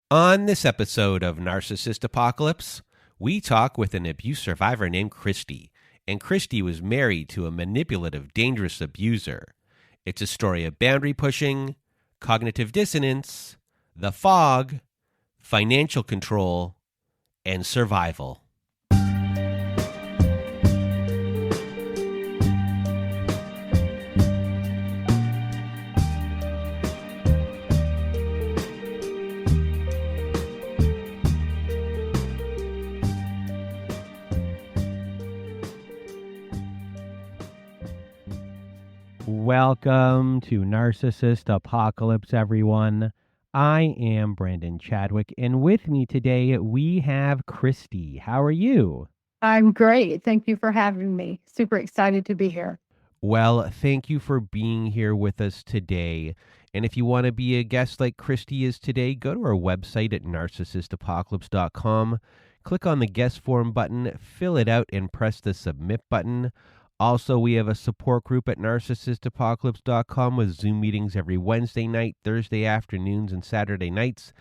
On this episode of Narcissist Apocalypse, we talk with an abuse survivor named Kristi, and Kristi was married to a manipulative, dangerous abuser. It's a story of boundary pushing, cognitive dissonance, the fog, financial control, and survival. Welcome to Narcissist Apocalypse, everyone. I am Brandon Chadwick, and with me today we have Kristi. How are you? I'm great. Thank you for having me. Super excited to be here. Well, thank you for being here with us today. And if you want to be a guest like Kristi is today, go to our website at narcissistapocalypse.com. Click on the guest form button, fill it out, and press the submit button. Also, we have a support group at narcissistapocalypse.com with Zoom meetings every Wednesday night, Thursday afternoons, and Saturday nights.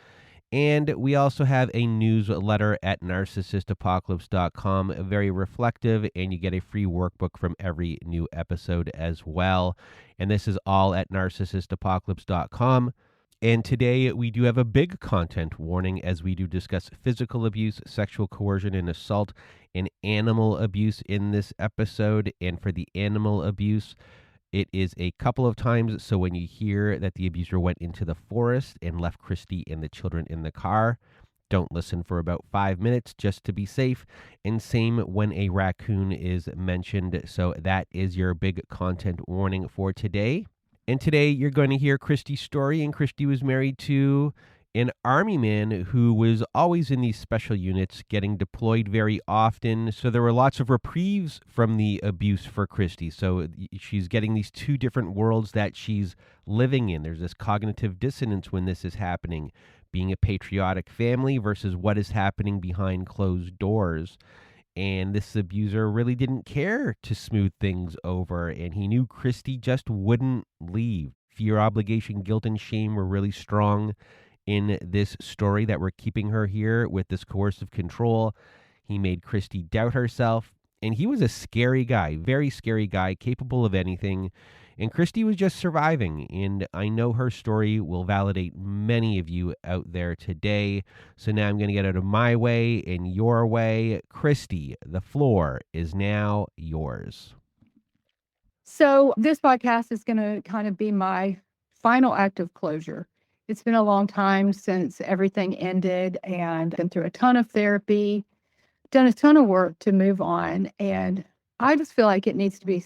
And we also have a newsletter at narcissistapocalypse.com, very reflective, and you get a free workbook from every new episode as well. And this is all at narcissistapocalypse.com. And today we do have a big content warning as we do discuss physical abuse, sexual coercion, and assault, and animal abuse in this episode. And for the animal abuse, it is a couple of times. So when you hear that the abuser went into the forest and left Kristi and the children in the car, don't listen for about 5 minutes just to be safe. And same when a raccoon is mentioned. So that is your big content warning for today. And today you're going to hear Kristi's story. And Kristi was married to an army man who was always in these special units, getting deployed very often. So there were lots of reprieves from the abuse for Kristi. So she's getting these two different worlds that she's living in. There's this cognitive dissonance when this is happening, being a patriotic family versus what is happening behind closed doors. And this abuser really didn't care to smooth things over, and he knew Kristi just wouldn't leave. Fear, obligation, guilt, and shame were really strong in this story that were keeping her here with this coercive control. He made Kristi doubt herself, and he was a scary guy, very scary guy, capable of anything. And Kristi was just surviving, and I know her story will validate many of you out there today. So now I'm going to get out of my way and your way. Kristi, the floor is now yours. So this podcast is going to kind of be my final act of closure. It's been a long time since everything ended, and been through a ton of therapy, done a ton of work to move on. And I just feel like it needs to be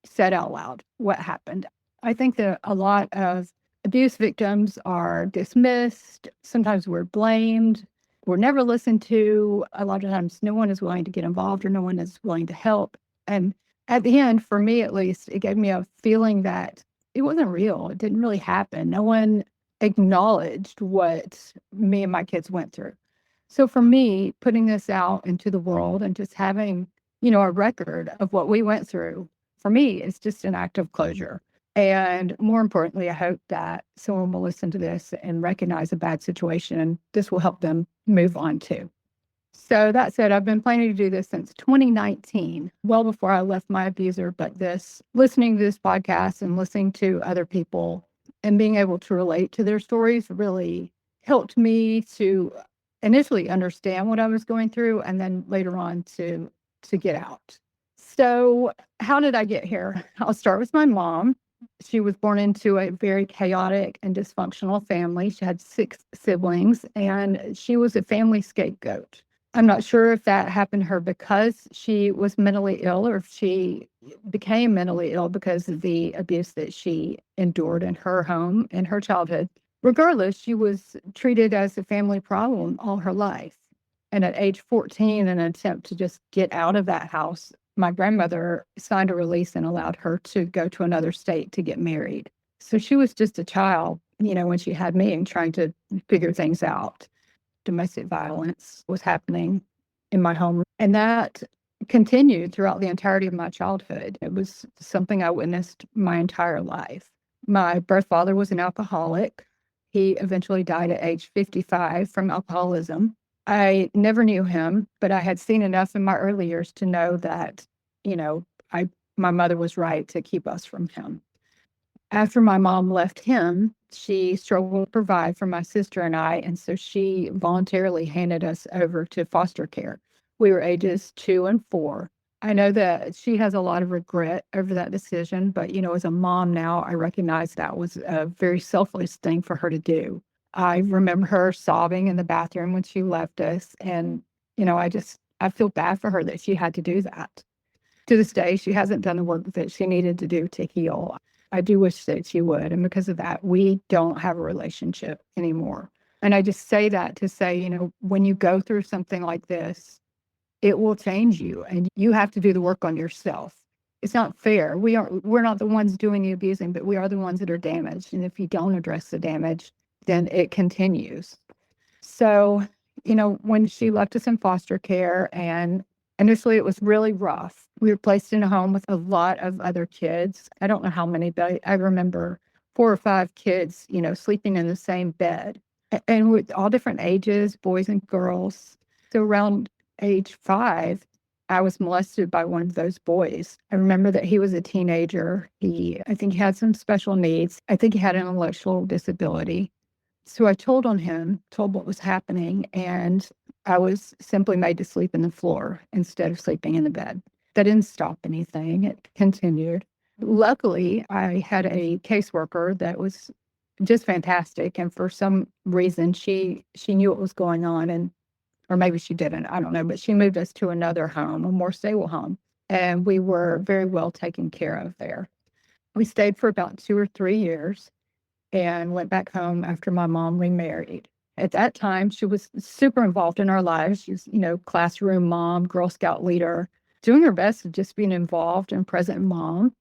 said out loud what happened. I think that a lot of abuse victims are dismissed. Sometimes we're blamed. We're never listened to. A lot of times no one is willing to get involved or no one is willing to help. And at the end, for me at least, it gave me a feeling that it wasn't real. It didn't really happen. No one acknowledged what me and my kids went through. So for me, putting this out into the world and just having, a record of what we went through, for me, it's just an act of closure. And more importantly, I hope that someone will listen to this and recognize a bad situation, and this will help them move on too. So that said, I've been planning to do this since 2019, well before I left my abuser, but listening to this podcast and listening to other people and being able to relate to their stories really helped me to initially understand what I was going through, and then later on to get out. So how did I get here? I'll start with my mom. She was born into a very chaotic and dysfunctional family. She had 6 siblings, and she was a family scapegoat. I'm not sure if that happened to her because she was mentally ill, or if she became mentally ill because of the abuse that she endured in her home in her childhood. Regardless, she was treated as a family problem all her life. And at age 14, in an attempt to just get out of that house, my grandmother signed a release and allowed her to go to another state to get married. So she was just a child, when she had me and trying to figure things out. Domestic violence was happening in my home, and that continued throughout the entirety of my childhood. It was something I witnessed my entire life. My birth father was an alcoholic. He eventually died at age 55 from alcoholism. I never knew him, but I had seen enough in my early years to know that, you know, my mother was right to keep us from him. After my mom left him, she struggled to provide for my sister and I, and so she voluntarily handed us over to foster care. We were ages 2 and 4. I know that she has a lot of regret over that decision, but, as a mom now, I recognize that was a very selfless thing for her to do. I remember her sobbing in the bathroom when she left us, and, I feel bad for her that she had to do that. To this day, she hasn't done the work that she needed to do to heal. I do wish that she would. And because of that, we don't have a relationship anymore. And I just say that to say, when you go through something like this, it will change you and you have to do the work on yourself. It's not fair. We're not the ones doing the abusing, but we are the ones that are damaged. And if you don't address the damage, then it continues. So, when she left us in foster care, and initially it was really rough. We were placed in a home with a lot of other kids. I don't know how many, but I remember 4 or 5 kids, sleeping in the same bed, and with all different ages, boys and girls. So around age 5, I was molested by one of those boys. I remember that he was a teenager. I think he had some special needs. I think he had an intellectual disability. So I told what was happening, and I was simply made to sleep in the floor instead of sleeping in the bed. That didn't stop anything. It continued. Luckily, I had a caseworker that was just fantastic. And for some reason, she knew what was going on, or maybe she didn't, I don't know, but she moved us to another home, a more stable home. And we were very well taken care of there. We stayed for about 2 or 3 years and went back home after my mom remarried. At that time, she was super involved in our lives. She was, classroom mom, Girl Scout leader, doing her best to just being involved and present mom.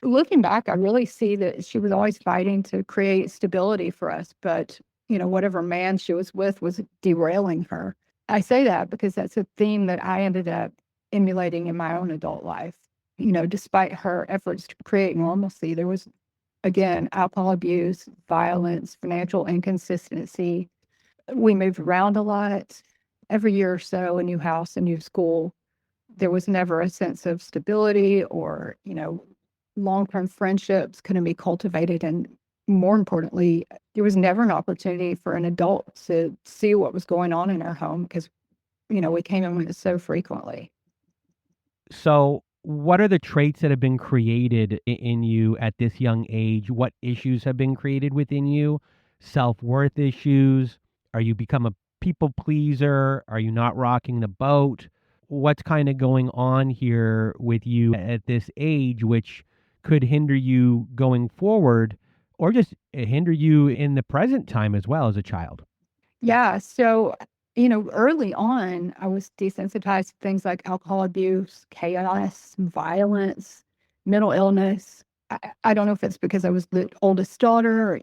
Looking back, I really see that she was always fighting to create stability for us, but, whatever man she was with was derailing her. I say that because that's a theme that I ended up emulating in my own adult life. Despite her efforts to create normalcy, there was, again, alcohol abuse, violence, financial inconsistency. We moved around a lot. Every year or so, a new house, a new school. There was never a sense of stability or, long-term friendships couldn't be cultivated. And more importantly, there was never an opportunity for an adult to see what was going on in our home because, we came in with it so frequently. So, what are the traits that have been created in you at this young age? What issues have been created within you? Self-worth issues? Are you become a people pleaser? Are you not rocking the boat? What's kind of going on here with you at this age, which could hinder you going forward or just hinder you in the present time as well as a child? Yeah. So, early on, I was desensitized to things like alcohol abuse, chaos, violence, mental illness. I don't know if it's because I was the oldest daughter,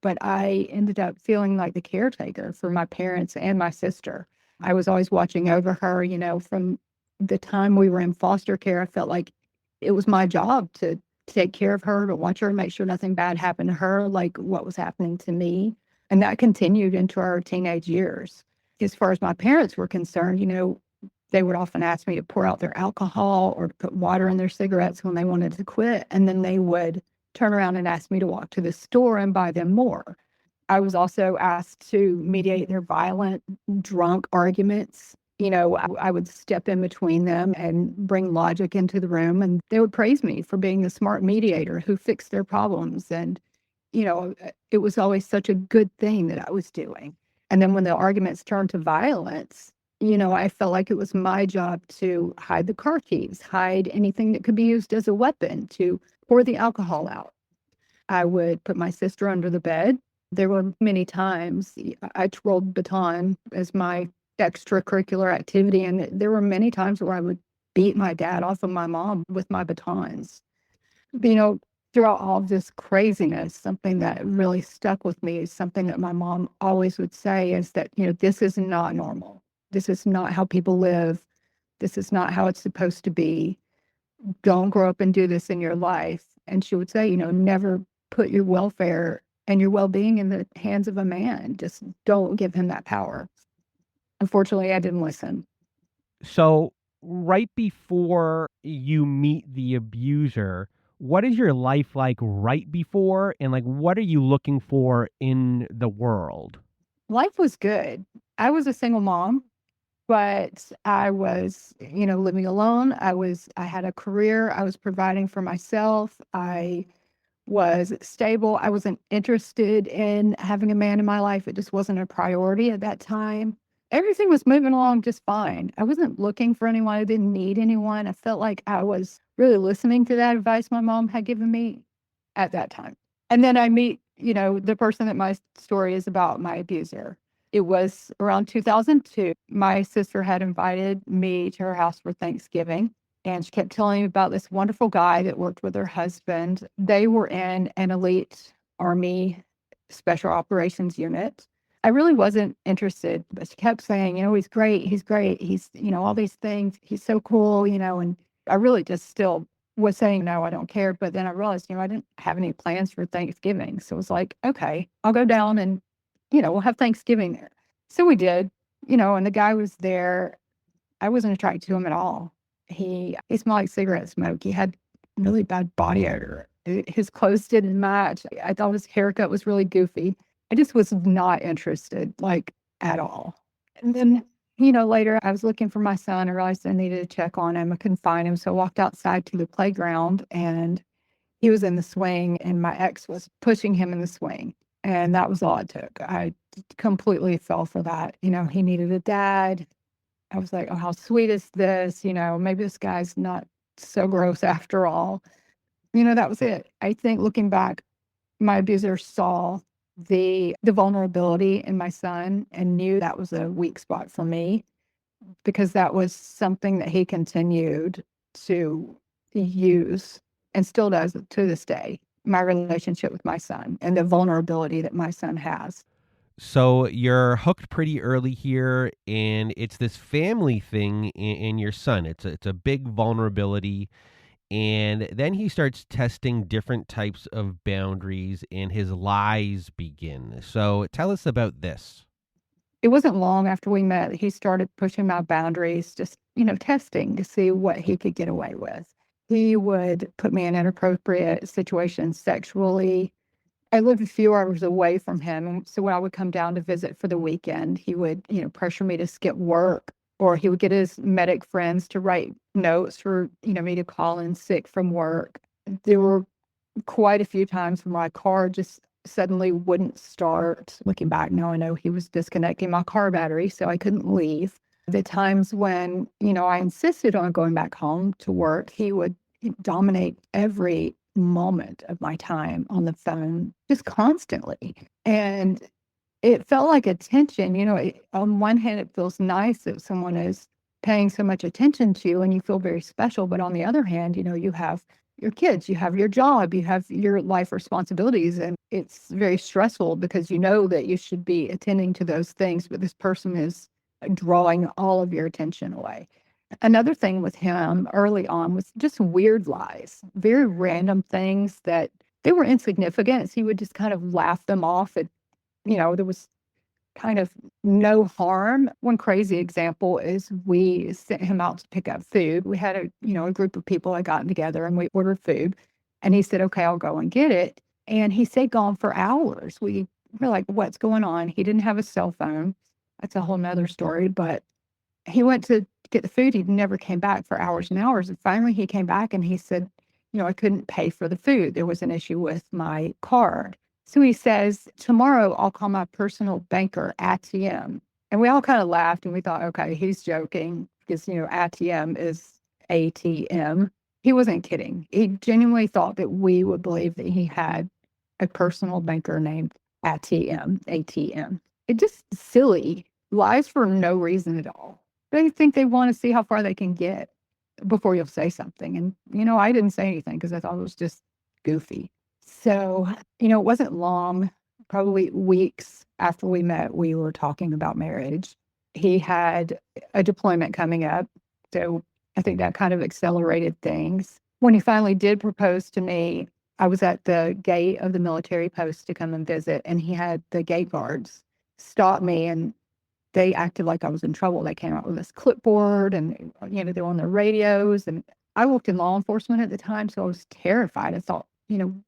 but I ended up feeling like the caretaker for my parents and my sister. I was always watching over her, from the time we were in foster care. I felt like it was my job to take care of her, to watch her, make sure nothing bad happened to her, like what was happening to me. And that continued into our teenage years. As far as my parents were concerned, they would often ask me to pour out their alcohol or to put water in their cigarettes when they wanted to quit. And then they would turn around and ask me to walk to the store and buy them more. I was also asked to mediate their violent, drunk arguments. I would step in between them and bring logic into the room, and they would praise me for being the smart mediator who fixed their problems. And, it was always such a good thing that I was doing. And then when the arguments turned to violence, I felt like it was my job to hide the car keys, hide anything that could be used as a weapon, to pour the alcohol out. I would put my sister under the bed. There were many times I twirled baton as my extracurricular activity, and there were many times where I would beat my dad off of my mom with my batons. Throughout all of this craziness, something that really stuck with me is something that my mom always would say is that, this is not normal. This is not how people live. This is not how it's supposed to be. Don't grow up and do this in your life. And she would say, never put your welfare and your well-being in the hands of a man. Just don't give him that power. Unfortunately, I didn't listen. So, right before you meet the abuser, what is your life like right before? And like, what are you looking for in the world? Life was good. I was a single mom, but I was, living alone. I had a career. I was providing for myself. I was stable. I wasn't interested in having a man in my life. It just wasn't a priority at that time. Everything was moving along just fine. I wasn't looking for anyone. I didn't need anyone. I felt like I was really listening to that advice my mom had given me at that time. And then I meet, the person that my story is about, my abuser. It was around 2002. My sister had invited me to her house for Thanksgiving. And she kept telling me about this wonderful guy that worked with her husband. They were in an elite Army special operations unit. I really wasn't interested, but she kept saying, he's great. He's great. He's, all these things. He's so cool, and I really just still was saying, no, I don't care. But then I realized, I didn't have any plans for Thanksgiving. So it was like, okay, I'll go down and, we'll have Thanksgiving there. So we did, and the guy was there. I wasn't attracted to him at all. He smelled like cigarette smoke. He had really bad body odor. His clothes didn't match. I thought his haircut was really goofy. I just was not interested, like, at all. And then, later I was looking for my son. I realized I needed to check on him. I couldn't find him. So I walked outside to the playground and he was in the swing and my ex was pushing him in the swing. And that was all it took. I completely fell for that. He needed a dad. I was like, oh, how sweet is this? Maybe this guy's not so gross after all. That was it. I think looking back, my abuser saw the vulnerability in my son and knew that was a weak spot for me because that was something that he continued to use and still does to this day, my relationship with my son and the vulnerability that my son has. So you're hooked pretty early here, and it's this family thing in your son. It's a big vulnerability, and then he starts testing different types of boundaries, and his lies begin. So tell us about this. It wasn't long after we met that he started pushing my boundaries, just, testing to see what he could get away with. He would put me in inappropriate situations sexually. I lived a few hours away from him. And so when I would come down to visit for the weekend, he would, pressure me to skip work, or he would get his medic friends to write notes for, me to call in sick from work. There were quite a few times when my car just suddenly wouldn't start. Looking back now, I know he was disconnecting my car battery, so I couldn't leave. The times when, I insisted on going back home to work, he would dominate every moment of my time on the phone, just constantly. And it felt like attention. On one hand, it feels nice that someone is paying so much attention to you and you feel very special. But on the other hand, you have your kids, you have your job, you have your life responsibilities. And it's very stressful because you know that you should be attending to those things, but this person is drawing all of your attention away. Another thing with him early on was just weird lies, very random things that they were insignificant. So he would just kind of laugh them off. There was kind of no harm. One crazy example is we sent him out to pick up food. We had a group of people that got together and we ordered food. And he said, okay, I'll go and get it. And he stayed gone for hours. We were like, what's going on? He didn't have a cell phone. That's a whole nother story. But he went to get the food. He never came back for hours and hours. And finally he came back and he said, I couldn't pay for the food. There was an issue with my card. So he says, tomorrow I'll call my personal banker, ATM. And we all kind of laughed and we thought, okay, he's joking because, ATM is ATM. He wasn't kidding. He genuinely thought that we would believe that he had a personal banker named ATM. It just silly lies for no reason at all. They think they want to see how far they can get before you'll say something. And, I didn't say anything because I thought it was just goofy. So, it wasn't long, probably weeks after we met, we were talking about marriage. He had a deployment coming up. So I think that kind of accelerated things. When he finally did propose to me, I was at the gate of the military post to come and visit, and he had the gate guards stop me, and they acted like I was in trouble. They came out with this clipboard and, they were on their radios. And I worked in law enforcement at the time, so I was terrified. I thought,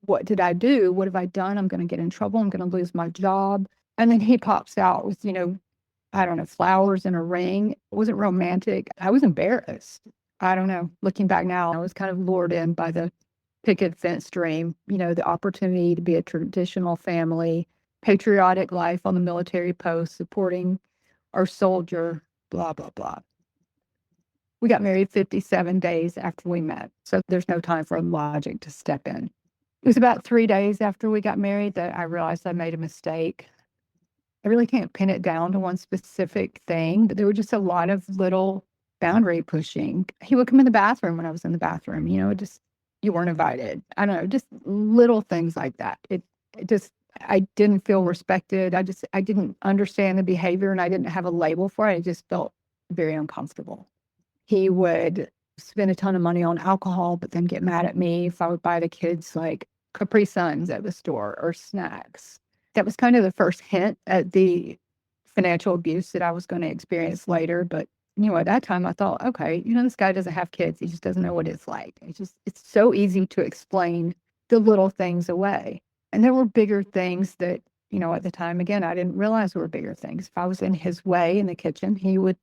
what did I do? What have I done? I'm going to get in trouble. I'm going to lose my job. And then he pops out with, I don't know, flowers and a ring. It wasn't romantic. I was embarrassed. I don't know. Looking back now, I was kind of lured in by the picket fence dream, the opportunity to be a traditional family, patriotic life on the military post, supporting our soldier, blah, blah, blah. We got married 57 days after we met, so there's no time for logic to step in. It was about 3 days after we got married that I realized I made a mistake. I really can't pin it down to one specific thing, but there were just a lot of little boundary pushing. He would come in the bathroom when I was in the bathroom, just, you weren't invited. I don't know, just little things like that. It just, I didn't feel respected. I didn't understand the behavior, and I didn't have a label for it. I just felt very uncomfortable. He would spend a ton of money on alcohol, but then get mad at me if I would buy the kids like Capri Suns at the store or snacks. That was kind of the first hint at the financial abuse that I was going to experience later. But, at that time I thought, okay, this guy doesn't have kids. He just doesn't know what it's like. It's so easy to explain the little things away. And there were bigger things that, at the time, again, I didn't realize there were bigger things. If I was in his way in the kitchen, he would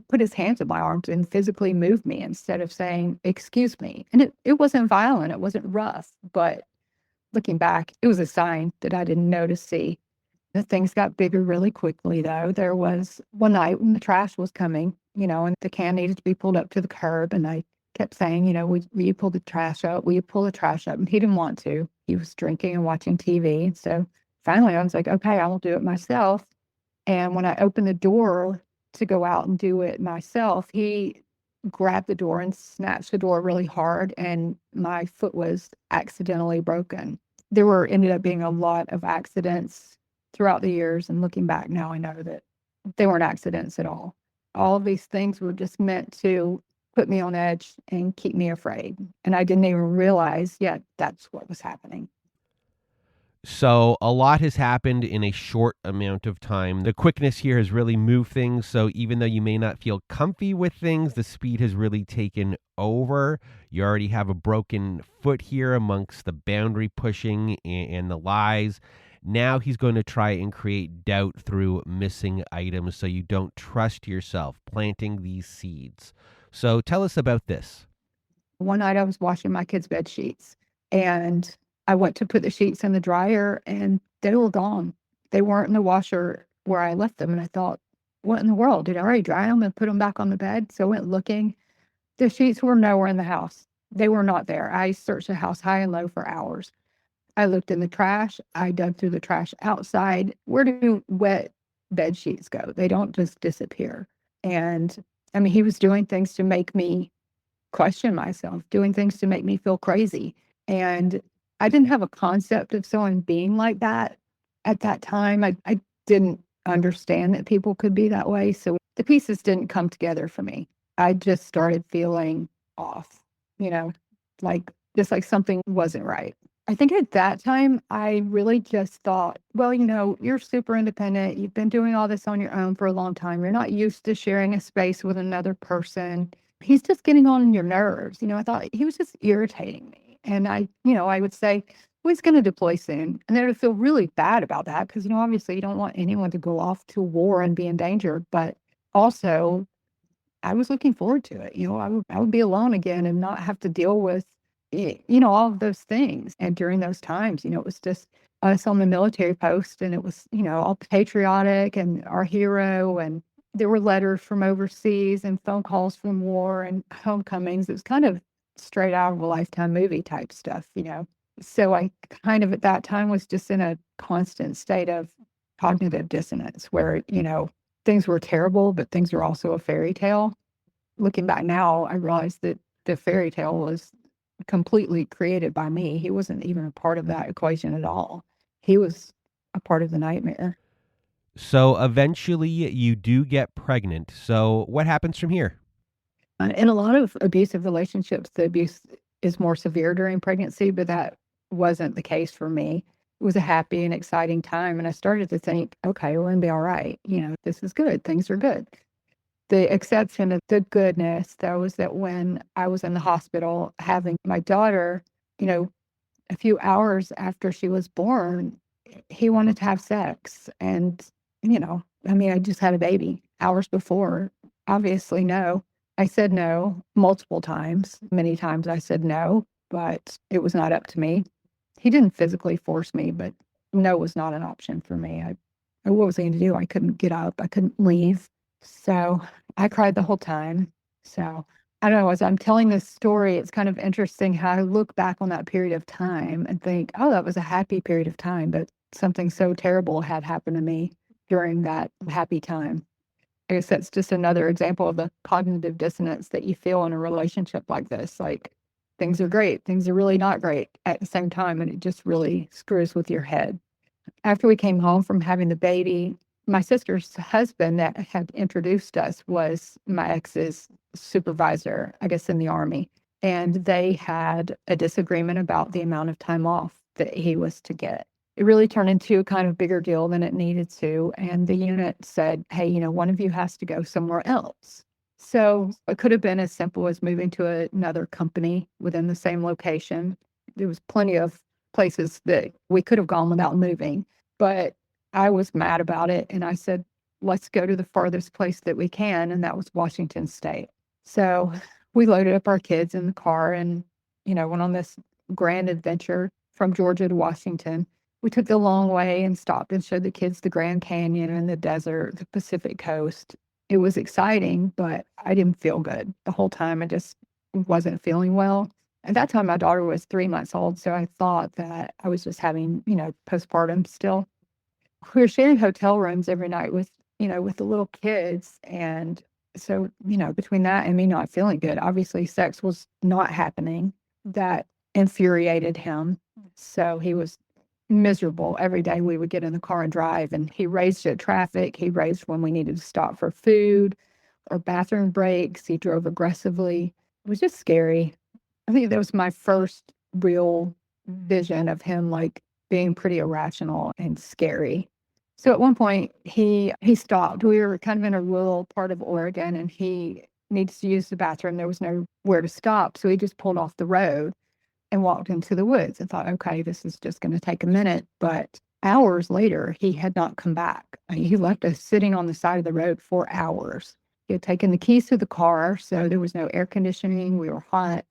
put his hands on my arms and physically move me instead of saying, excuse me. And it wasn't violent. It wasn't rough. But looking back, it was a sign that I didn't know to see. The things got bigger really quickly, though. There was one night when the trash was coming, and the can needed to be pulled up to the curb. And I kept saying, will you pull the trash up? Will you pull the trash up? And he didn't want to. He was drinking and watching TV. And so finally I was like, okay, I will do it myself. And when I opened the door to go out and do it myself, he grabbed the door and snatched the door really hard, and my foot was accidentally broken. There ended up being a lot of accidents throughout the years, and looking back now, I know that they weren't accidents at all. All of these things were just meant to put me on edge and keep me afraid. And I didn't even realize yet that's what was happening. So a lot has happened in a short amount of time. The quickness here has really moved things. So even though you may not feel comfy with things, the speed has really taken over. You already have a broken foot here amongst the boundary pushing and the lies. Now he's going to try and create doubt through missing items so you don't trust yourself, planting these seeds. So tell us about this. One night I was washing my kids' bed sheets, and I went to put the sheets in the dryer, and they were gone. They weren't in the washer where I left them. And I thought, what in the world? Did I already dry them and put them back on the bed? So I went looking. The sheets were nowhere in the house. They were not there. I searched the house high and low for hours. I looked in the trash. I dug through the trash outside. Where do wet bed sheets go? They don't just disappear. And I mean, he was doing things to make me question myself, doing things to make me feel crazy. And I didn't have a concept of someone being like that at that time. I didn't understand that people could be that way. So the pieces didn't come together for me. I just started feeling off, just like something wasn't right. I think at that time, I really just thought, well, you're super independent. You've been doing all this on your own for a long time. You're not used to sharing a space with another person. He's just getting on your nerves. I thought he was just irritating me. And I would say, well, he's going to deploy soon. And then I would feel really bad about that because, obviously you don't want anyone to go off to war and be in danger. But also, I was looking forward to it. I would be alone again and not have to deal with all of those things. And during those times, it was just us on the military post, and it was, all patriotic and our hero. And there were letters from overseas and phone calls from war and homecomings. It was kind of straight out of a Lifetime movie type stuff, So I kind of at that time was just in a constant state of cognitive dissonance where, things were terrible, but things were also a fairy tale. Looking back now, I realized that the fairy tale was completely created by me. He wasn't even a part of that equation at all. He was a part of the nightmare. So eventually you do get pregnant. So what happens from here? In a lot of abusive relationships, the abuse is more severe during pregnancy, but that wasn't the case for me. It was a happy and exciting time. And I started to think, okay, we're going to be all right. This is good. Things are good. The exception of the goodness, though, was that when I was in the hospital having my daughter, you know, a few hours after she was born, he wanted to have sex. And, I just had a baby hours before. Obviously, no. I said no multiple times. Many times I said no, but it was not up to me. He didn't physically force me, but no was not an option for me. What was I going to do? I couldn't get up. I couldn't leave. So I cried the whole time. So I don't know, as I'm telling this story, it's kind of interesting how I look back on that period of time and think, oh, that was a happy period of time, but something so terrible had happened to me during that happy time. I guess that's just another example of the cognitive dissonance that you feel in a relationship like this. Like things are great, things are really not great at the same time, and it just really screws with your head. After we came home from having the baby, my sister's husband that had introduced us was my ex's supervisor, I guess, in the Army. And they had a disagreement about the amount of time off that he was to get. It really turned into a kind of bigger deal than it needed to. And the unit said, hey, one of you has to go somewhere else. So it could have been as simple as moving to another company within the same location. There was plenty of places that we could have gone without moving, but I was mad about it. And I said, let's go to the farthest place that we can. And that was Washington State. So we loaded up our kids in the car and, went on this grand adventure from Georgia to Washington. We took the long way and stopped and showed the kids the Grand Canyon and the desert, the Pacific coast. It was exciting, but I didn't feel good the whole time. I just wasn't feeling well. At that time, my daughter was 3 months old, so I thought that I was just having, postpartum still. We were sharing hotel rooms every night with the little kids. And so, between that and me not feeling good, obviously sex was not happening. That infuriated him. So he was miserable. Every day we would get in the car and drive, and he raged at traffic. He raged when we needed to stop for food or bathroom breaks. He drove aggressively. It was just scary. I think that was my first real vision of him like being pretty irrational and scary. So at one point he stopped. We were kind of in a rural part of Oregon, and he needs to use the bathroom. There was nowhere to stop. So he just pulled off the road and walked into the woods. I thought, okay, this is just going to take a minute. But hours later, he had not come back. He left us sitting on the side of the road for hours. He had taken the keys to the car, so there was no air conditioning. We were hot.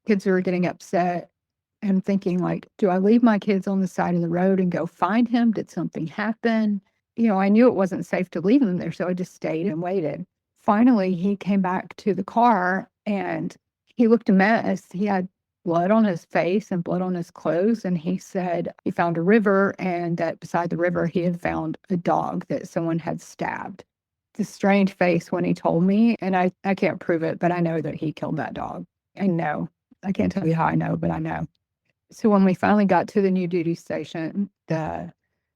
Kids were getting upset. And thinking, like, do I leave my kids on the side of the road and go find him? Did something happen? I knew it wasn't safe to leave him there, so I just stayed and waited. Finally, he came back to the car, and he looked a mess. He had blood on his face and blood on his clothes. And he said he found a river, and that beside the river, he had found a dog that someone had stabbed. It's a strange face when he told me, and I can't prove it, but I know that he killed that dog. I know. I can't tell you how I know, but I know. So when we finally got to the new duty station, the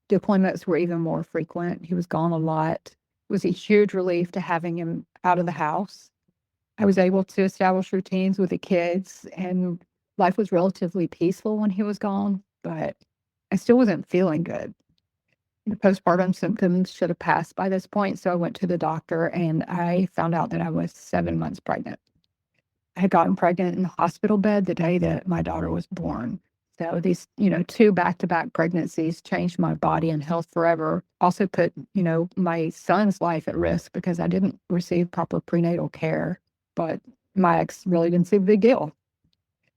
deployments were even more frequent. He was gone a lot. It was a huge relief to having him out of the house. I was able to establish routines with the kids, and life was relatively peaceful when he was gone, but I still wasn't feeling good. The postpartum symptoms should have passed by this point, so I went to the doctor, and I found out that I was 7 months pregnant. I had gotten pregnant in the hospital bed the day that my daughter was born. So these, 2 back-to-back pregnancies changed my body and health forever. Also put, my son's life at risk because I didn't receive proper prenatal care. But my ex really didn't see a big deal.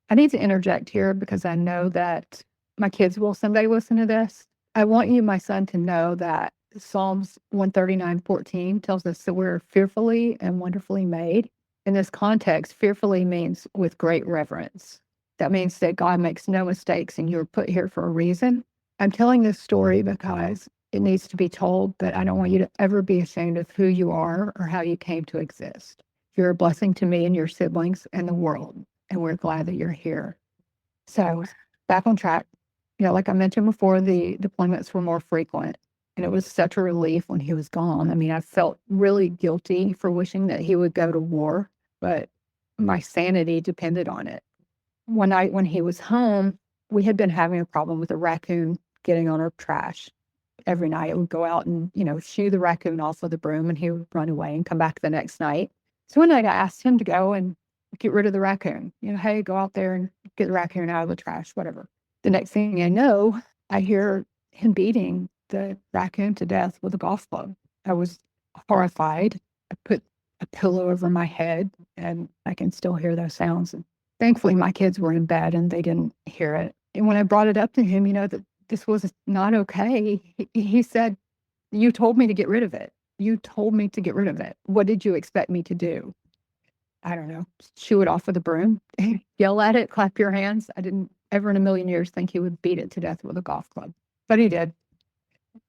I need to interject here because I know that my kids will someday listen to this. I want you, my son, to know that Psalms 139:14 tells us that we're fearfully and wonderfully made. In this context, fearfully means with great reverence. That means that God makes no mistakes and you're put here for a reason. I'm telling this story because it needs to be told, but I don't want you to ever be ashamed of who you are or how you came to exist. You're a blessing to me and your siblings and the world, and we're glad that you're here. So back on track, like I mentioned before, the deployments were more frequent. And it was such a relief when he was gone. I mean, I felt really guilty for wishing that he would go to war, but my sanity depended on it. One night when he was home, we had been having a problem with a raccoon getting on our trash. Every night it would go out and, shoo the raccoon off with a broom, and he would run away and come back the next night. So one night I asked him to go and get rid of the raccoon. Hey, go out there and get the raccoon out of the trash, whatever. The next thing I know, I hear him beating the raccoon to death with a golf club. I was horrified. I put a pillow over my head, and I can still hear those sounds. And thankfully, my kids were in bed and they didn't hear it. And when I brought it up to him, that this was not okay, he said, "You told me to get rid of it. You told me to get rid of it. What did you expect me to do? I don't know, shoo it off with a broom, yell at it, clap your hands." I didn't ever in a million years think he would beat it to death with a golf club, but he did.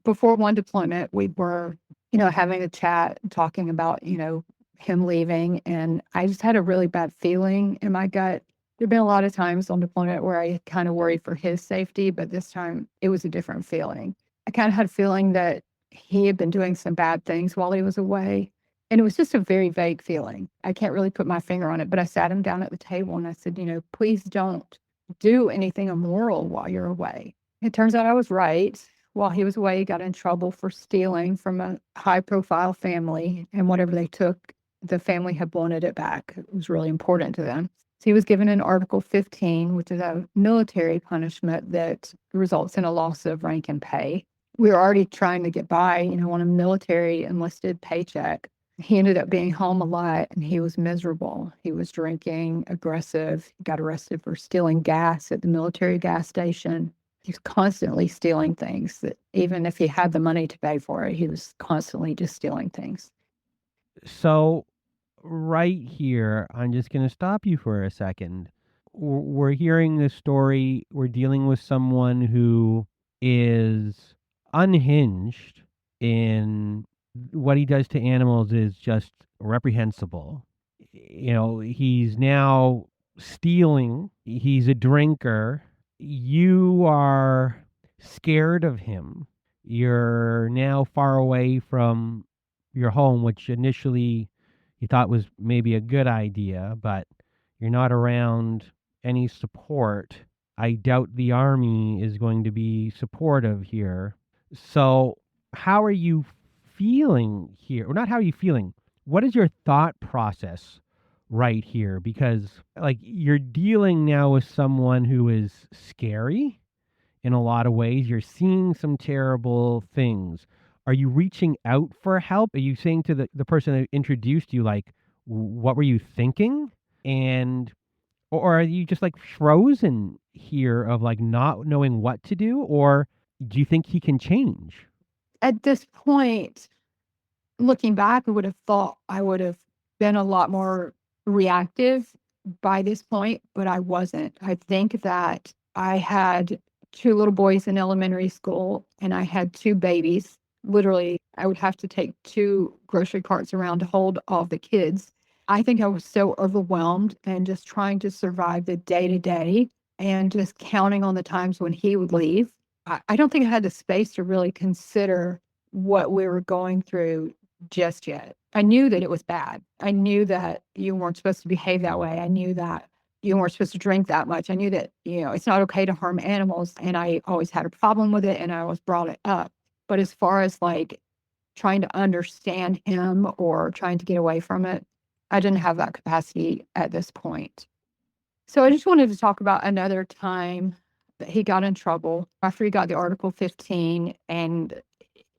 Before one deployment, we were, having a chat, talking about, him leaving. And I just had a really bad feeling in my gut. There've been a lot of times on deployment where I kind of worried for his safety, but this time it was a different feeling. I kind of had a feeling that he had been doing some bad things while he was away. And it was just a very vague feeling. I can't really put my finger on it, but I sat him down at the table and I said, please don't do anything immoral while you're away. It turns out I was right. While he was away, he got in trouble for stealing from a high-profile family, and whatever they took, the family had wanted it back. It was really important to them. So he was given an Article 15, which is a military punishment that results in a loss of rank and pay. We were already trying to get by, on a military enlisted paycheck. He ended up being home a lot, and he was miserable. He was drinking, aggressive. He got arrested for stealing gas at the military gas station. He was constantly stealing things that even if he had the money to pay for it, he was constantly just stealing things. So right here, I'm just going to stop you for a second. We're hearing this story. We're dealing with someone who is unhinged, in what he does to animals is just reprehensible. He's now stealing. He's a drinker. You are scared of him. You're now far away from your home, which initially you thought was maybe a good idea, but you're not around any support. I doubt the army is going to be supportive here. So how are you feeling here? Or not how are you feeling? What is your thought process right here? Because you're dealing now with someone who is scary in a lot of ways. You're seeing some terrible things. Are you reaching out for help? Are you saying to the person that introduced you, what were you thinking? Or are you just frozen here of not knowing what to do? Or do you think he can change? At this point, looking back, I would have thought I would have been a lot more reactive by this point, but I wasn't. I think that I had 2 little boys in elementary school and I had 2 babies. Literally, I would have to take 2 grocery carts around to hold all the kids. I think I was so overwhelmed and just trying to survive the day-to-day and just counting on the times when he would leave. I don't think I had the space to really consider what we were going through just yet. I knew that it was bad. I knew that you weren't supposed to behave that way. I knew that you weren't supposed to drink that much. I knew that, it's not okay to harm animals. And I always had a problem with it and I always brought it up. But as far as trying to understand him or trying to get away from it, I didn't have that capacity at this point. So I just wanted to talk about another time that he got in trouble after he got the Article 15, and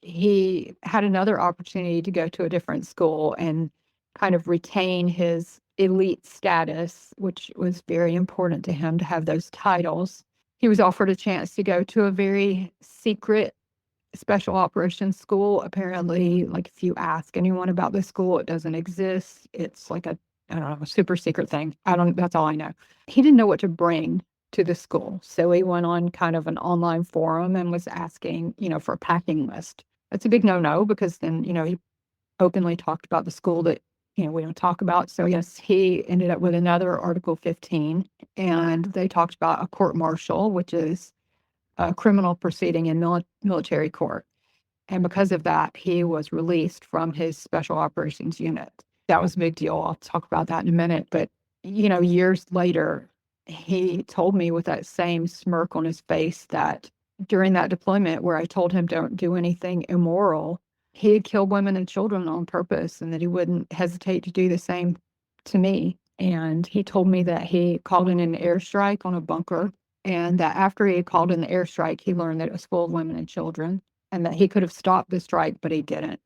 he had another opportunity to go to a different school and kind of retain his elite status, which was very important to him to have those titles. He was offered a chance to go to a very secret special operations school. Apparently, if you ask anyone about this school, it doesn't exist. It's a super secret thing. That's all I know. He didn't know what to bring to the school. So he went on kind of an online forum and was asking, for a packing list. That's a big no-no because then, he openly talked about the school that, we don't talk about. So yes, he ended up with another Article 15, and they talked about a court-martial, which is a criminal proceeding in military court. And because of that, he was released from his special operations unit. That was a big deal. I'll talk about that in a minute. But, years later, he told me with that same smirk on his face that during that deployment where I told him don't do anything immoral, he had killed women and children on purpose and that he wouldn't hesitate to do the same to me. And he told me that he called in an airstrike on a bunker and that after he had called in the airstrike, he learned that it was full of women and children and that he could have stopped the strike, but he didn't.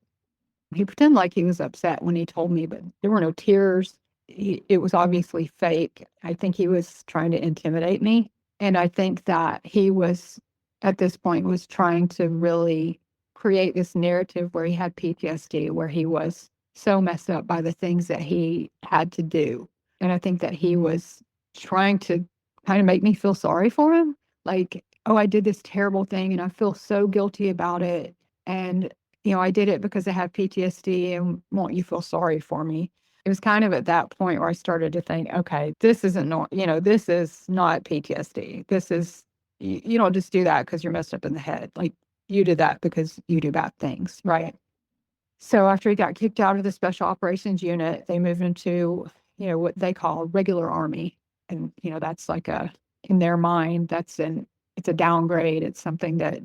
He pretended like he was upset when he told me, but there were no tears. It was obviously fake. I think he was trying to intimidate me. And I think that he was, at this point, was trying to really create this narrative where he had PTSD, where he was so messed up by the things that he had to do. And I think that he was trying to kind of make me feel sorry for him. Like, oh, I did this terrible thing and I feel so guilty about it. And I did it because I have PTSD and won't you feel sorry for me? It was kind of at that point where I started to think, okay, this isn't, this is not PTSD. This is, you don't just do that because you're messed up in the head. Like you did that because you do bad things, right? So after he got kicked out of the special operations unit, they moved into, what they call regular army. And, that's like in their mind, it's a downgrade. It's something that,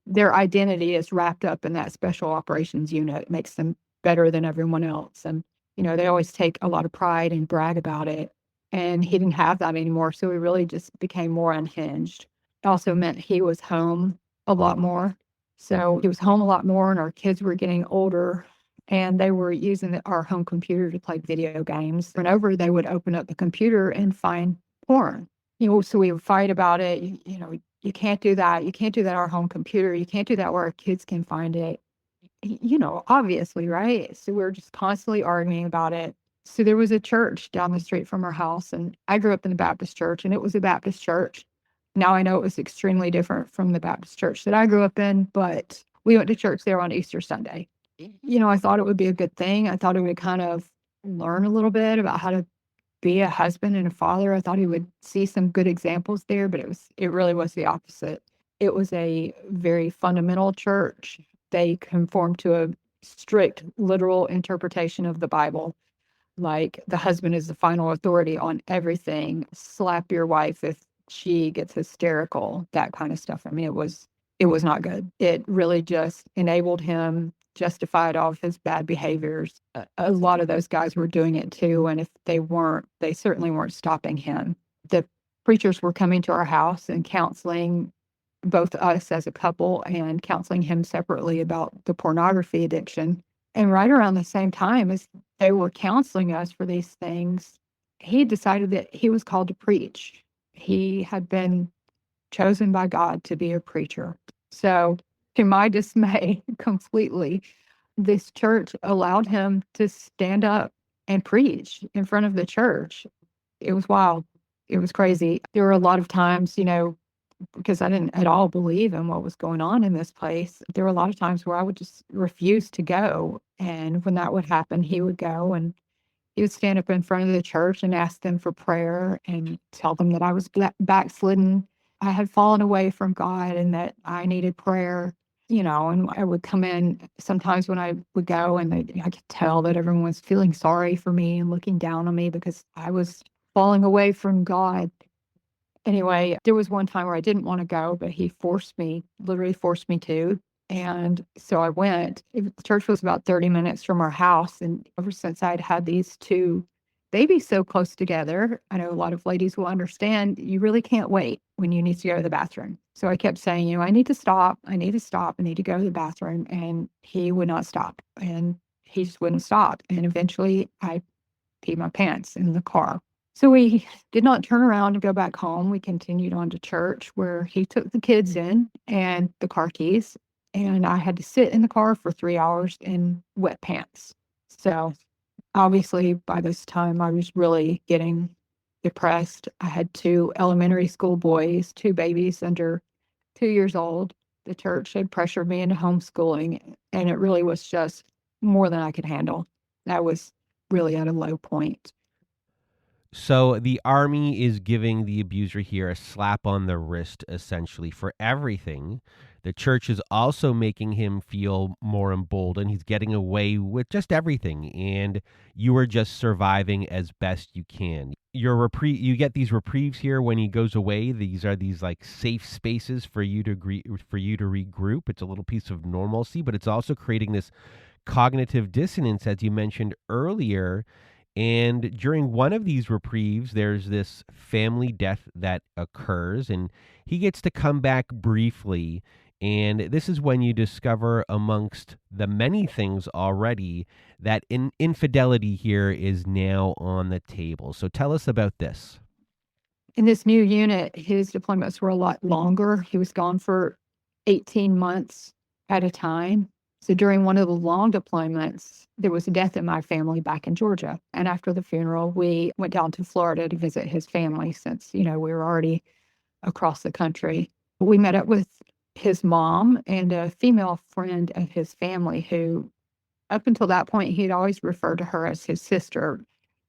their identity is wrapped up in that special operations unit. It makes them better than everyone else. And, they always take a lot of pride and brag about it. And he didn't have that anymore. So he really just became more unhinged. It also meant he was home a lot more. So he was home a lot more and our kids were getting older and they were using our home computer to play video games. And over, they would open up the computer and find porn. So we would fight about it. You can't do that. You can't do that on our home computer. You can't do that where our kids can find it. Obviously, right? So we're just constantly arguing about it. So there was a church down the street from our house, and I grew up in the Baptist church, and it was a Baptist church. Now I know it was extremely different from the Baptist church that I grew up in, but we went to church there on Easter Sunday. I thought it would be a good thing. I thought it would kind of learn a little bit about how to be a husband and a father. I thought he would see some good examples there, but it really was the opposite. It was a very fundamental church. They conformed to a strict literal interpretation of the Bible. Like the husband is the final authority on everything. Slap your wife if she gets hysterical, that kind of stuff. I mean, it was not good. It really just enabled him, justified all of his bad behaviors. A lot of those guys were doing it too. And if they weren't, they certainly weren't stopping him. The preachers were coming to our house and counseling both us as a couple and counseling him separately about the pornography addiction. And right around the same time as they were counseling us for these things, he decided that he was called to preach. He had been chosen by God to be a preacher. So, to my dismay, completely, this church allowed him to stand up and preach in front of the church. It was wild. It was crazy. There were a lot of times, because I didn't at all believe in what was going on in this place. There were a lot of times where I would just refuse to go. And when that would happen, he would go and he would stand up in front of the church and ask them for prayer and tell them that I was backslidden. I had fallen away from God and that I needed prayer, and I would come in sometimes when I would go and I could tell that everyone was feeling sorry for me and looking down on me because I was falling away from God. Anyway, there was one time where I didn't want to go, but he literally forced me to. And so I went. The church was about 30 minutes from our house. And ever since I'd had these two babies so close together, I know a lot of ladies will understand you really can't wait when you need to go to the bathroom. So I kept saying, I need to stop. I need to stop. I need to go to the bathroom. And he would not stop. And he just wouldn't stop. And eventually I peed my pants in the car. So we did not turn around and go back home. We continued on to church where he took the kids in and the car keys. And I had to sit in the car for 3 hours in wet pants. So obviously by this time I was really getting depressed. I had two elementary school boys, two babies under 2 years old. The church had pressured me into homeschooling and it really was just more than I could handle. That was really at a low point. So the army is giving the abuser here a slap on the wrist, essentially, for everything The church is also making him feel more emboldened. He's getting away with just everything, and you are just surviving as best you can. You get these reprieves here when he goes away. These are these like safe spaces for you to regroup. It's a little piece of normalcy, but it's also creating this cognitive dissonance, as you mentioned earlier. And during one of these reprieves, there's this family death that occurs, and he gets to come back briefly. And this is when you discover, amongst the many things already, that infidelity here is now on the table. So tell us about this. In this new unit, his deployments were a lot longer. He was gone for 18 months at a time. So during one of the long deployments, there was a death in my family back in Georgia. And after the funeral, we went down to Florida to visit his family since, we were already across the country. We met up with his mom and a female friend of his family who, up until that point, he'd always referred to her as his sister.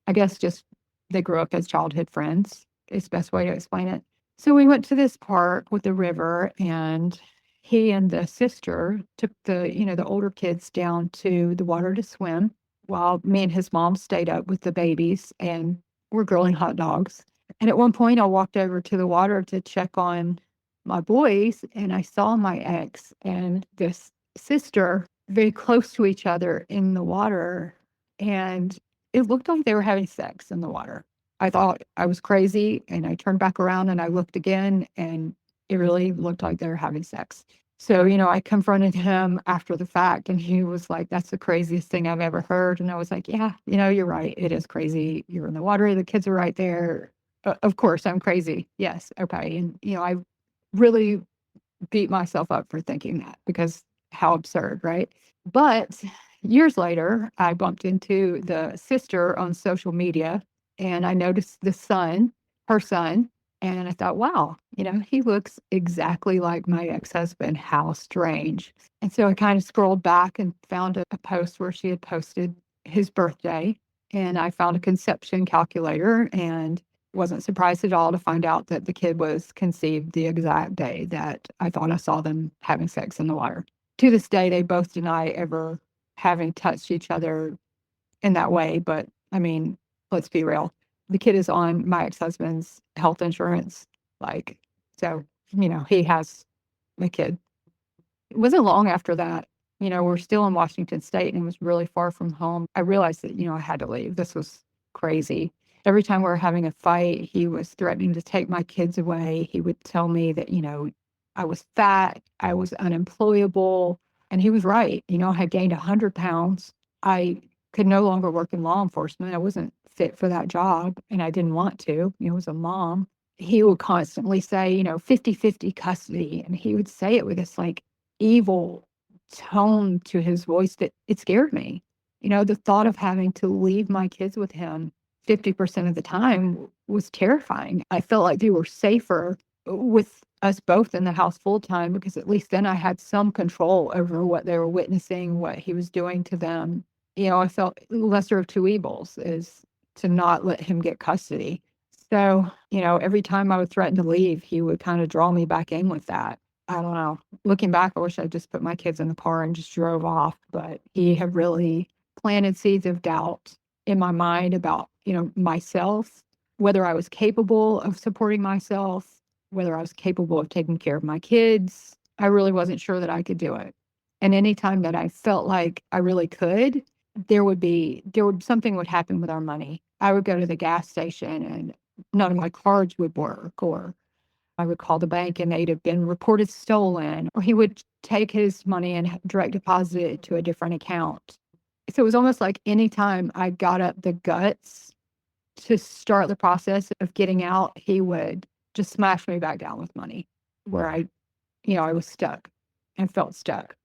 I guess just they grew up as childhood friends is the best way to explain it. So we went to this park with the river, and he and the sister took the older kids down to the water to swim while me and his mom stayed up with the babies and were grilling hot dogs. And at one point, I walked over to the water to check on my boys, and I saw my ex and this sister very close to each other in the water. And it looked like they were having sex in the water. I thought I was crazy, and I turned back around and I looked again, and it really looked like they were having sex. So, I confronted him after the fact, and he was like, "That's the craziest thing I've ever heard." And I was like, "Yeah, you're right. It is crazy. You're in the water. The kids are right there. Of course, I'm crazy. Yes. Okay." And, I really beat myself up for thinking that, because how absurd, right? But years later, I bumped into the sister on social media, and I noticed her son, and I thought, wow, he looks exactly like my ex-husband. How strange. And so I kind of scrolled back and found a post where she had posted his birthday, and I found a conception calculator, and wasn't surprised at all to find out that the kid was conceived the exact day that I thought I saw them having sex in the water. To this day, they both deny ever having touched each other in that way. But I mean, let's be real. The kid is on my ex-husband's health insurance. So, he has a kid. It wasn't long after that, we're still in Washington State, and it was really far from home. I realized that, I had to leave. This was crazy. Every time we were having a fight, he was threatening to take my kids away. He would tell me that, I was fat, I was unemployable, and he was right. I had gained 100 pounds. I could no longer work in law enforcement. I wasn't fit for that job, and I didn't want to. As a mom, he would constantly say, 50-50 custody. And he would say it with this evil tone to his voice that it scared me. The thought of having to leave my kids with him 50% of the time was terrifying. I felt like they were safer with us both in the house full time, because at least then I had some control over what they were witnessing, what he was doing to them. I felt lesser of two evils is to not let him get custody. So, every time I would threaten to leave, he would kind of draw me back in with that. I don't know. Looking back, I wish I just put my kids in the car and just drove off. But he had really planted seeds of doubt in my mind about, myself, whether I was capable of supporting myself, whether I was capable of taking care of my kids. I really wasn't sure that I could do it. And anytime that I felt like I really could, something would happen with our money. I would go to the gas station and none of my cards would work, or I would call the bank and they'd have been reported stolen, or he would take his money and direct deposit it to a different account. So it was almost like anytime I got up the guts to start the process of getting out, he would just smash me back down with money, where I was stuck and felt stuck.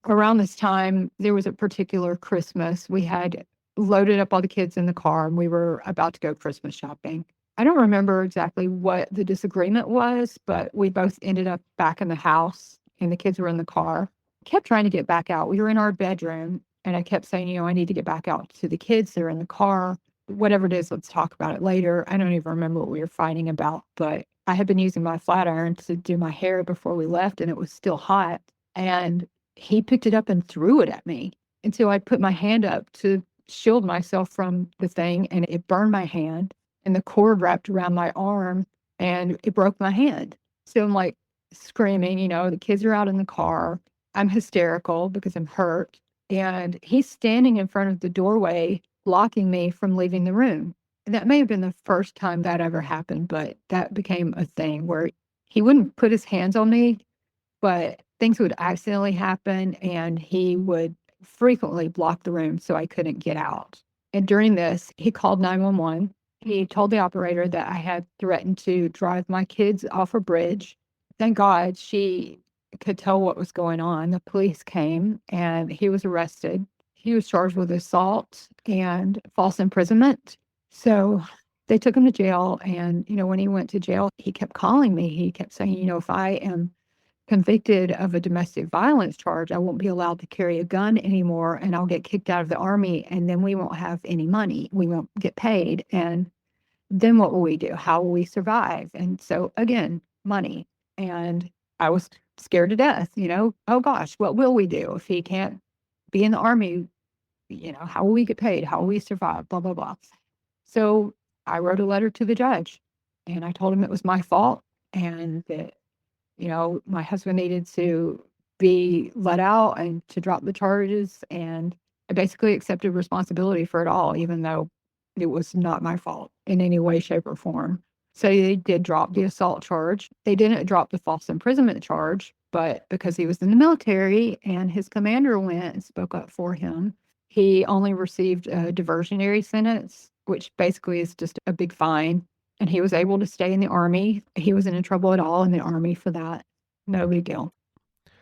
Around this time, there was a particular Christmas. We had loaded up all the kids in the car, and we were about to go Christmas shopping. I don't remember exactly what the disagreement was, but we both ended up back in the house, and the kids were in the car. Kept trying to get back out. We were in our bedroom, and I kept saying, I need to get back out to the kids. They're in the car. Whatever it is, let's talk about it later. I don't even remember what we were fighting about, but I had been using my flat iron to do my hair before we left, and it was still hot. And he picked it up and threw it at me until I put my hand up to shield myself from the thing, and it burned my hand, and the cord wrapped around my arm, and it broke my hand. So I'm like screaming, the kids are out in the car. I'm hysterical because I'm hurt. And he's standing in front of the doorway, blocking me from leaving the room. And that may have been the first time that ever happened, but that became a thing where he wouldn't put his hands on me, but things would accidentally happen, and he would frequently block the room so I couldn't get out. And during this, he called 911. He told the operator that I had threatened to drive my kids off a bridge. Thank God she could tell what was going on. The police came and he was arrested. He was charged with assault and false imprisonment. So they took him to jail. And, when he went to jail, he kept calling me. He kept saying, if I am convicted of a domestic violence charge, I won't be allowed to carry a gun anymore, and I'll get kicked out of the Army, and then we won't have any money. We won't get paid. And then what will we do? How will we survive? And so again, money. And I was scared to death, oh gosh, what will we do if he can't be in the Army? How will we get paid? How will we survive? Blah, blah, blah. So I wrote a letter to the judge, and I told him it was my fault, and that my husband needed to be let out and to drop the charges. And I basically accepted responsibility for it all, even though it was not my fault in any way, shape, or form. So they did drop the assault charge. They didn't drop the false imprisonment charge, but because he was in the military and his commander went and spoke up for him, he only received a diversionary sentence, which basically is just a big fine. And he was able to stay in the Army. He wasn't in trouble at all in the Army for that. No big deal.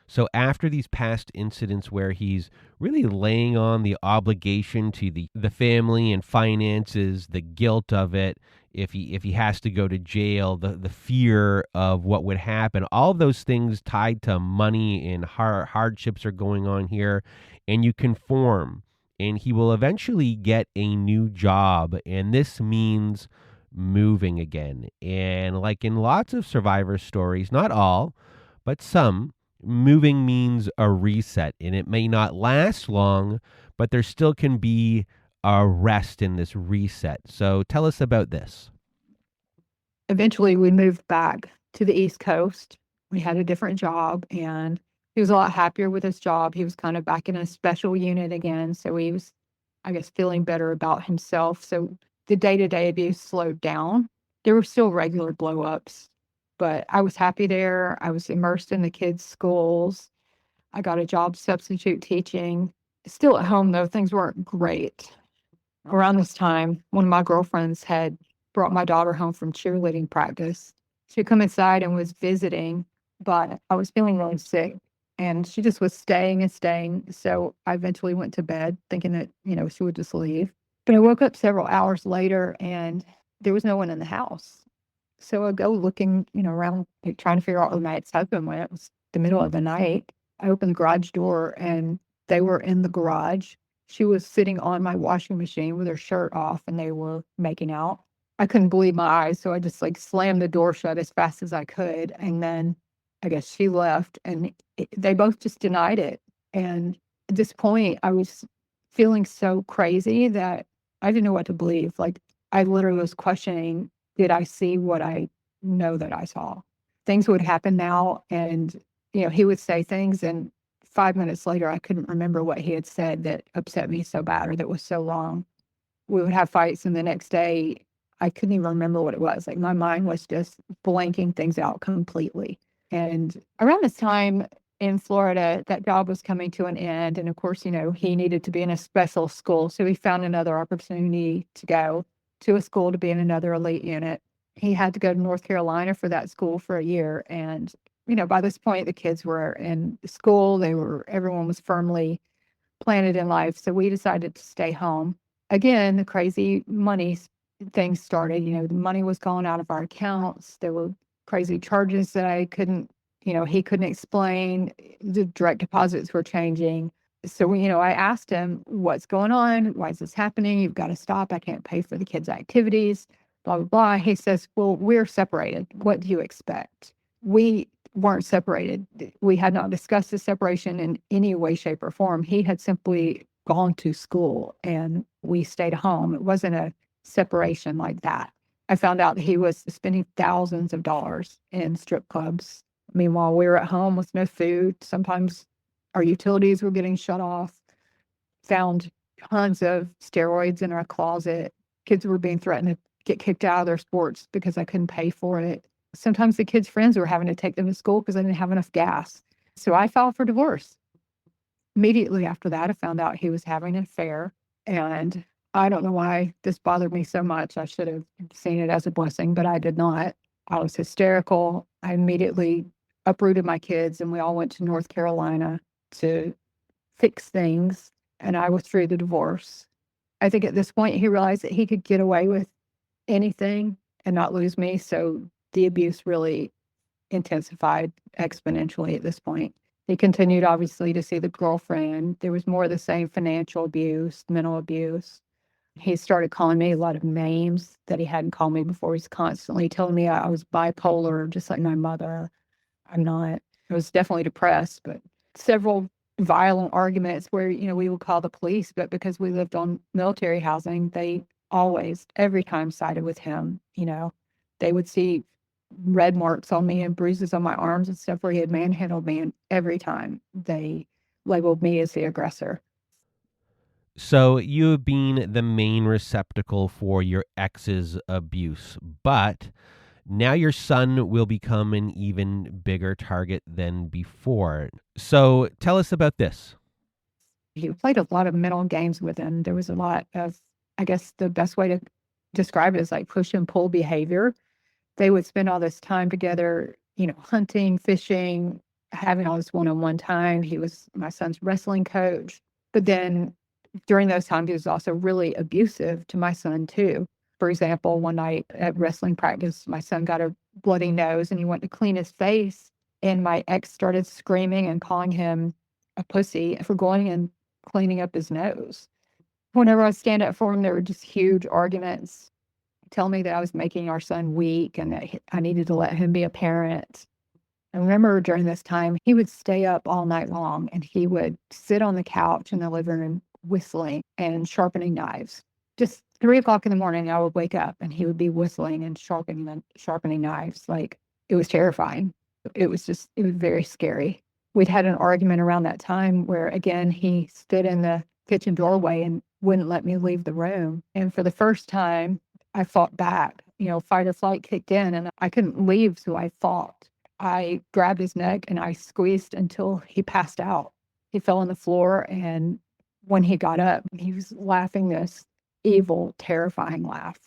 So after these past incidents where he's really laying on the obligation to the family and finances, the guilt of it, if he has to go to jail, the fear of what would happen, all of those things tied to money and hardships are going on here, and you conform, and he will eventually get a new job, and this means moving again. And like in lots of survivor stories, not all, but some, moving means a reset, and it may not last long, but there still can be a rest in this reset. So tell us about this. Eventually, we moved back to the East Coast. We had a different job, and he was a lot happier with his job. He was kind of back in a special unit again. So he was, I guess, feeling better about himself. So the day-to-day abuse slowed down. There were still regular blow-ups, but I was happy there. I was immersed in the kids' schools. I got a job substitute teaching. Still at home, though, things weren't great. Around this time, one of my girlfriends had brought my daughter home from cheerleading practice. She'd come inside and was visiting, but I was feeling really sick, and she just was staying and staying. So I eventually went to bed thinking that, she would just leave. But I woke up several hours later, and there was no one in the house. So I go looking, around, trying to figure out where my ex-husband went. It was the middle of the night. I opened the garage door, and they were in the garage. She was sitting on my washing machine with her shirt off, and they were making out. I couldn't believe my eyes, so I just slammed the door shut as fast as I could. And then I guess she left, and they both just denied it. And at this point, I was feeling so crazy that I didn't know what to believe. I literally was questioning, did I see what I know that I saw? Things would happen now, and, he would say things, and 5 minutes later, I couldn't remember what he had said that upset me so bad or that was so wrong. We would have fights, and the next day, I couldn't even remember what it was. My mind was just blanking things out completely. And around this time in Florida, that job was coming to an end. And of course, he needed to be in a special school. So he found another opportunity to go to a school to be in another elite unit. He had to go to North Carolina for that school for a year. And, by this point, the kids were in school. Everyone was firmly planted in life. So we decided to stay home. Again, the crazy money things started. The money was gone out of our accounts. There were crazy charges that I couldn't, he couldn't explain. The direct deposits were changing. So, I asked him, what's going on? Why is this happening? You've got to stop. I can't pay for the kids' activities. blah, blah, blah. He says, well, we're separated. What do you expect? We weren't separated. We had not discussed the separation in any way, shape, or form. He had simply gone to school and we stayed home. It wasn't a separation like that. I found out that he was spending thousands of dollars in strip clubs. Meanwhile, we were at home with no food. Sometimes our utilities were getting shut off. Found tons of steroids in our closet. Kids were being threatened to get kicked out of their sports because I couldn't pay for it. Sometimes the kids' friends were having to take them to school because I didn't have enough gas. So I filed for divorce. Immediately after that, I found out he was having an affair. And I don't know why this bothered me so much. I should have seen it as a blessing, but I did not. I was hysterical. I immediately uprooted my kids and we all went to North Carolina to fix things. And I withdrew the divorce. I think at this point he realized that he could get away with anything and not lose me. So the abuse really intensified exponentially at this point. He continued, obviously, to see the girlfriend. There was more of the same financial abuse, mental abuse. He started calling me a lot of names that he hadn't called me before. He's constantly telling me I was bipolar, just like my mother. I'm not. I was definitely depressed, but several violent arguments where, we would call the police, but because we lived on military housing, they always, every time sided with him. They would see red marks on me and bruises on my arms and stuff where he had manhandled me, and every time they labeled me as the aggressor. So you have been the main receptacle for your ex's abuse, but now your son will become an even bigger target than before. So tell us about this. He played a lot of mental games with him. There was a lot of, I guess the best way to describe it is like push and pull behavior. They would spend all this time together, hunting, fishing, having all this one-on-one time. He was my son's wrestling coach. But then during those times, he was also really abusive to my son too. For example, one night at wrestling practice, my son got a bloody nose and he went to clean his face. And my ex started screaming and calling him a pussy for going and cleaning up his nose. Whenever I stand up for him, there were just huge arguments, telling me that I was making our son weak and that I needed to let him be a parent. I remember during this time, he would stay up all night long and he would sit on the couch in the living room whistling and sharpening knives. Just 3:00 in the morning, I would wake up and he would be whistling and sharpening knives. Like, it was terrifying. It was very scary. We'd had an argument around that time where, again, he stood in the kitchen doorway and wouldn't let me leave the room. And for the first time, I fought back. Fight or flight kicked in and I couldn't leave, so I fought. I grabbed his neck and I squeezed until he passed out. He fell on the floor, and when he got up, he was laughing this evil, terrifying laugh.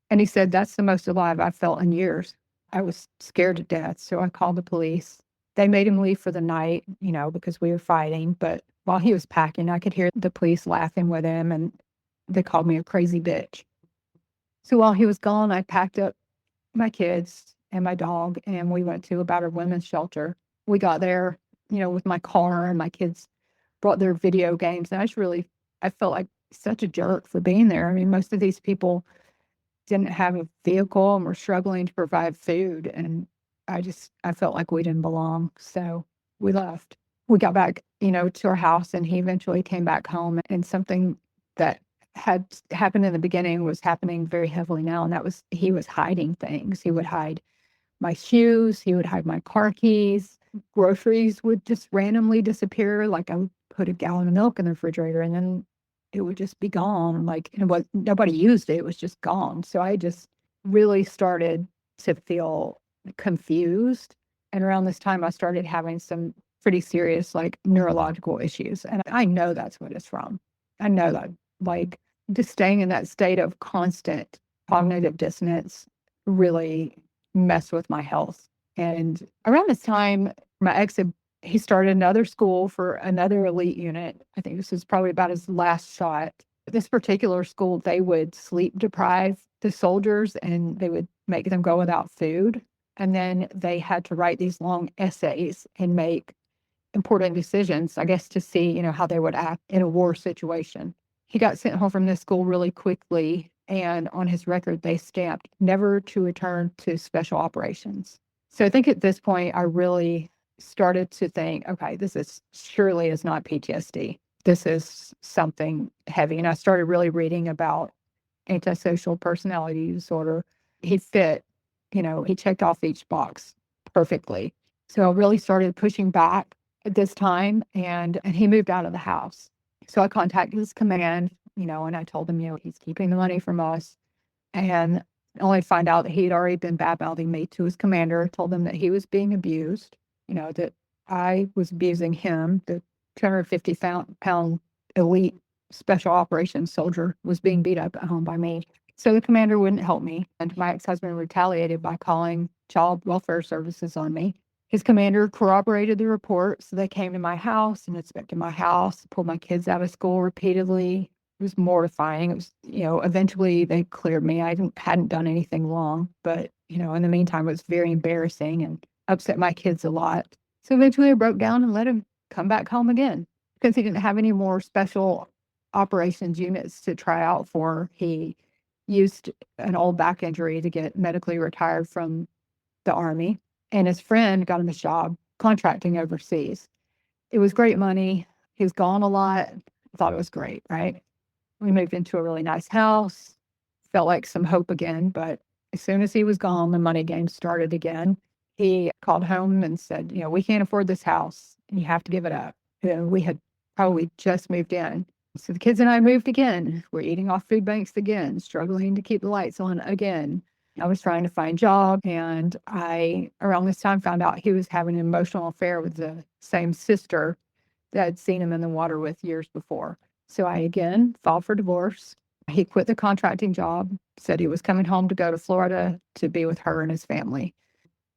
And he said, "That's the most alive I've felt in years." I was scared to death, so I called the police. They made him leave for the night, because we were fighting. But while he was packing, I could hear the police laughing with him, and they called me a crazy bitch. So while he was gone, I packed up my kids and my dog, and we went to a battered women's shelter. We got there, with my car, and my kids brought their video games. And I felt like such a jerk for being there. I mean, most of these people didn't have a vehicle and were struggling to provide food. And I felt like we didn't belong. So we left. We got back, to our house, and he eventually came back home. And something that had happened in the beginning was happening very heavily now. And that was, he was hiding things. He would hide my shoes. He would hide my car keys. Groceries would just randomly disappear. Like, I would put a gallon of milk in the refrigerator and then it would just be gone. Like, nobody used it. It was just gone. So I just really started to feel confused. And around this time, I started having some pretty serious, like, neurological issues. And I know that's what it's from. I know that, like, just staying in that state of constant cognitive dissonance really messed with my health. And around this time, my ex he started another school for another elite unit. I think this was probably about his last shot. This particular school, they would sleep deprive the soldiers and they would make them go without food. And then they had to write these long essays and make important decisions, I guess, to see, how they would act in a war situation. He got sent home from this school really quickly. And on his record, they stamped never to return to special operations. So I think at this point, I really started to think, okay, this is surely is not PTSD. This is something heavy. And I started really reading about antisocial personality disorder. He fit, he checked off each box perfectly. So I really started pushing back at this time, and he moved out of the house. So I contacted his command, and I told him, he's keeping the money from us. And only to find out that he'd already been bad-mouthing me to his commander, told them that he was being abused, that I was abusing him. The 250-pound elite special operations soldier was being beat up at home by me. So the commander wouldn't help me, and my ex-husband retaliated by calling child welfare services on me. His commander corroborated the report, so they came to my house and inspected my house, pulled my kids out of school repeatedly. It was mortifying. It was, eventually they cleared me. I hadn't done anything wrong, but, in the meantime, it was very embarrassing and upset my kids a lot. So eventually I broke down and let him come back home again because he didn't have any more special operations units to try out for. He used an old back injury to get medically retired from the Army, and his friend got him a job contracting overseas. It was great money. He was gone a lot. I thought it was great, right? We moved into a really nice house, felt like some hope again, but as soon as he was gone, the money game started again. He called home and said, we can't afford this house and you have to give it up. We had probably just moved in. So the kids and I moved again. We're eating off food banks again, struggling to keep the lights on again. I was trying to find a job, and I, around this time, found out he was having an emotional affair with the same sister that I'd seen him in the water with years before. So I again filed for divorce. He quit the contracting job, said he was coming home to go to Florida to be with her and his family.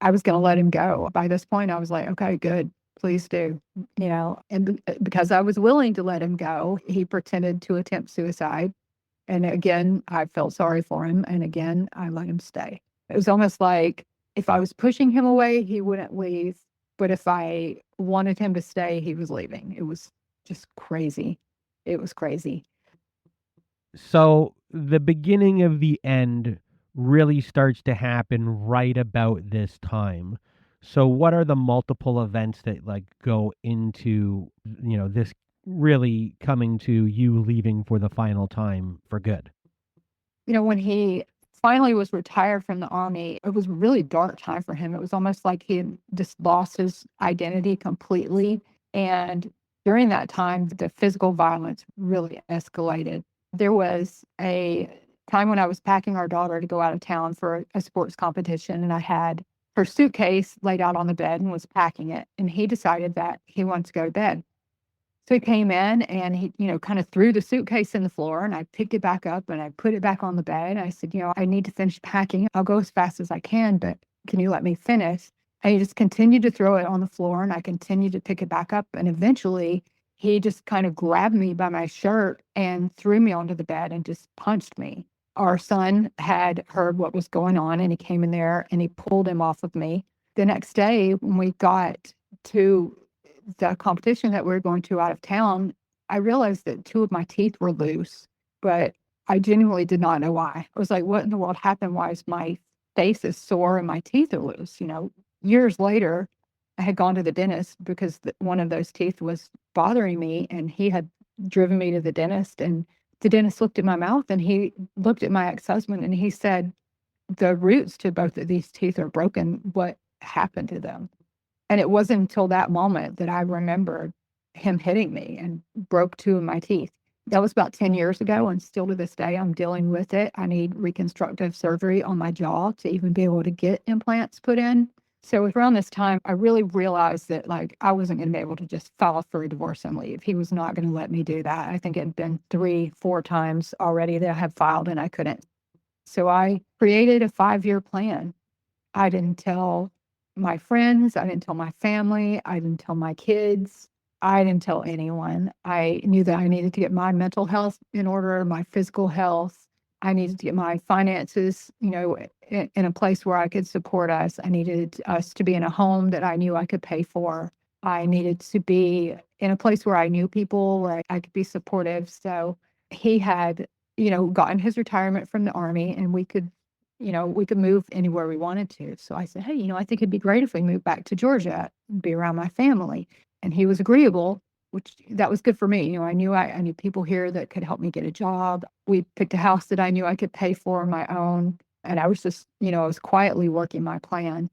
I was going to let him go. By this point, I was like, okay, good, please do. And because I was willing to let him go, he pretended to attempt suicide. And again, I felt sorry for him. And again, I let him stay. It was almost like if I was pushing him away, he wouldn't leave. But if I wanted him to stay, he was leaving. It was just crazy. It was crazy. So the beginning of the end really starts to happen right about this time. So what are the multiple events that go into, this really coming to you leaving for the final time for good? When he finally was retired from the Army, it was a really dark time for him. It was almost like he had just lost his identity completely. And during that time, the physical violence really escalated. There was a time when I was packing our daughter to go out of town for a sports competition, and I had her suitcase laid out on the bed and was packing it. And he decided that he wanted to go to bed. So he came in and he, kind of threw the suitcase in the floor, and I picked it back up and I put it back on the bed. I said, I need to finish packing. I'll go as fast as I can, but can you let me finish? And he just continued to throw it on the floor, and I continued to pick it back up. And eventually he just kind of grabbed me by my shirt and threw me onto the bed and just punched me. Our son had heard what was going on, and he came in there and he pulled him off of me. The next day, when we got to the competition that we were going to out of town, I realized that two of my teeth were loose, but I genuinely did not know why. I was like, what in the world happened? Why is my face is sore and my teeth are loose? Years later, I had gone to the dentist because one of those teeth was bothering me, and he had driven me to the dentist, and the dentist looked at my mouth and he looked at my ex-husband and he said, the roots to both of these teeth are broken. What happened to them? And it wasn't until that moment that I remembered him hitting me and broke two of my teeth. That was about 10 years ago, and still to this day, I'm dealing with it. I need reconstructive surgery on my jaw to even be able to get implants put in. So around this time, I really realized that I wasn't going to be able to just file for a divorce and leave. He was not going to let me do that. I think it had been 3-4 times already that I had filed and I couldn't. So I created a 5-year plan. I didn't tell my friends. I didn't tell my family. I didn't tell my kids. I didn't tell anyone. I knew that I needed to get my mental health in order, my physical health. I needed to get my finances, in a place where I could support us. I needed us to be in a home that I knew I could pay for. I needed to be in a place where I knew people, where I could be supportive. So he had gotten his retirement from the Army, and we could move anywhere we wanted to. So I said, hey, I think it'd be great if we moved back to Georgia and be around my family. And he was agreeable, which that was good for me. I knew people here that could help me get a job. We picked a house that I knew I could pay for on my own. And I was just, I was quietly working my plan.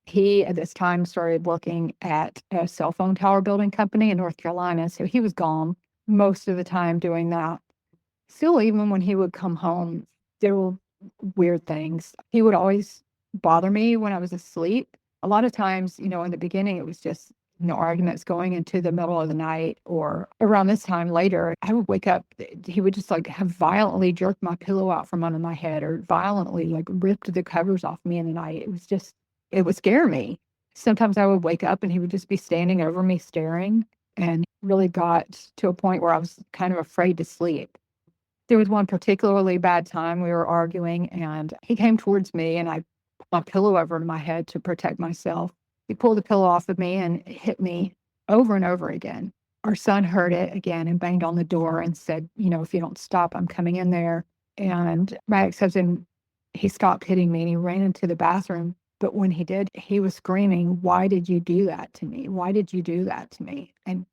He, at this time, started working at a cell phone tower building company in North Carolina. So he was gone most of the time doing that. Still, even when he would come home, there were weird things. He would always bother me when I was asleep. A lot of times, in the beginning, it was just, arguments going into the middle of the night, or around this time later, I would wake up. He would just have violently jerked my pillow out from under my head, or violently ripped the covers off me in the night. It would scare me. Sometimes I would wake up and he would just be standing over me staring, and really got to a point where I was kind of afraid to sleep. There was one particularly bad time we were arguing, and he came towards me, and I put my pillow over my head to protect myself. He pulled the pillow off of me and hit me over and over again. Our son heard it again and banged on the door and said, if you don't stop, I'm coming in there. And my ex-husband, he stopped hitting me and he ran into the bathroom. But when he did, he was screaming, why did you do that to me? Why did you do that to me? And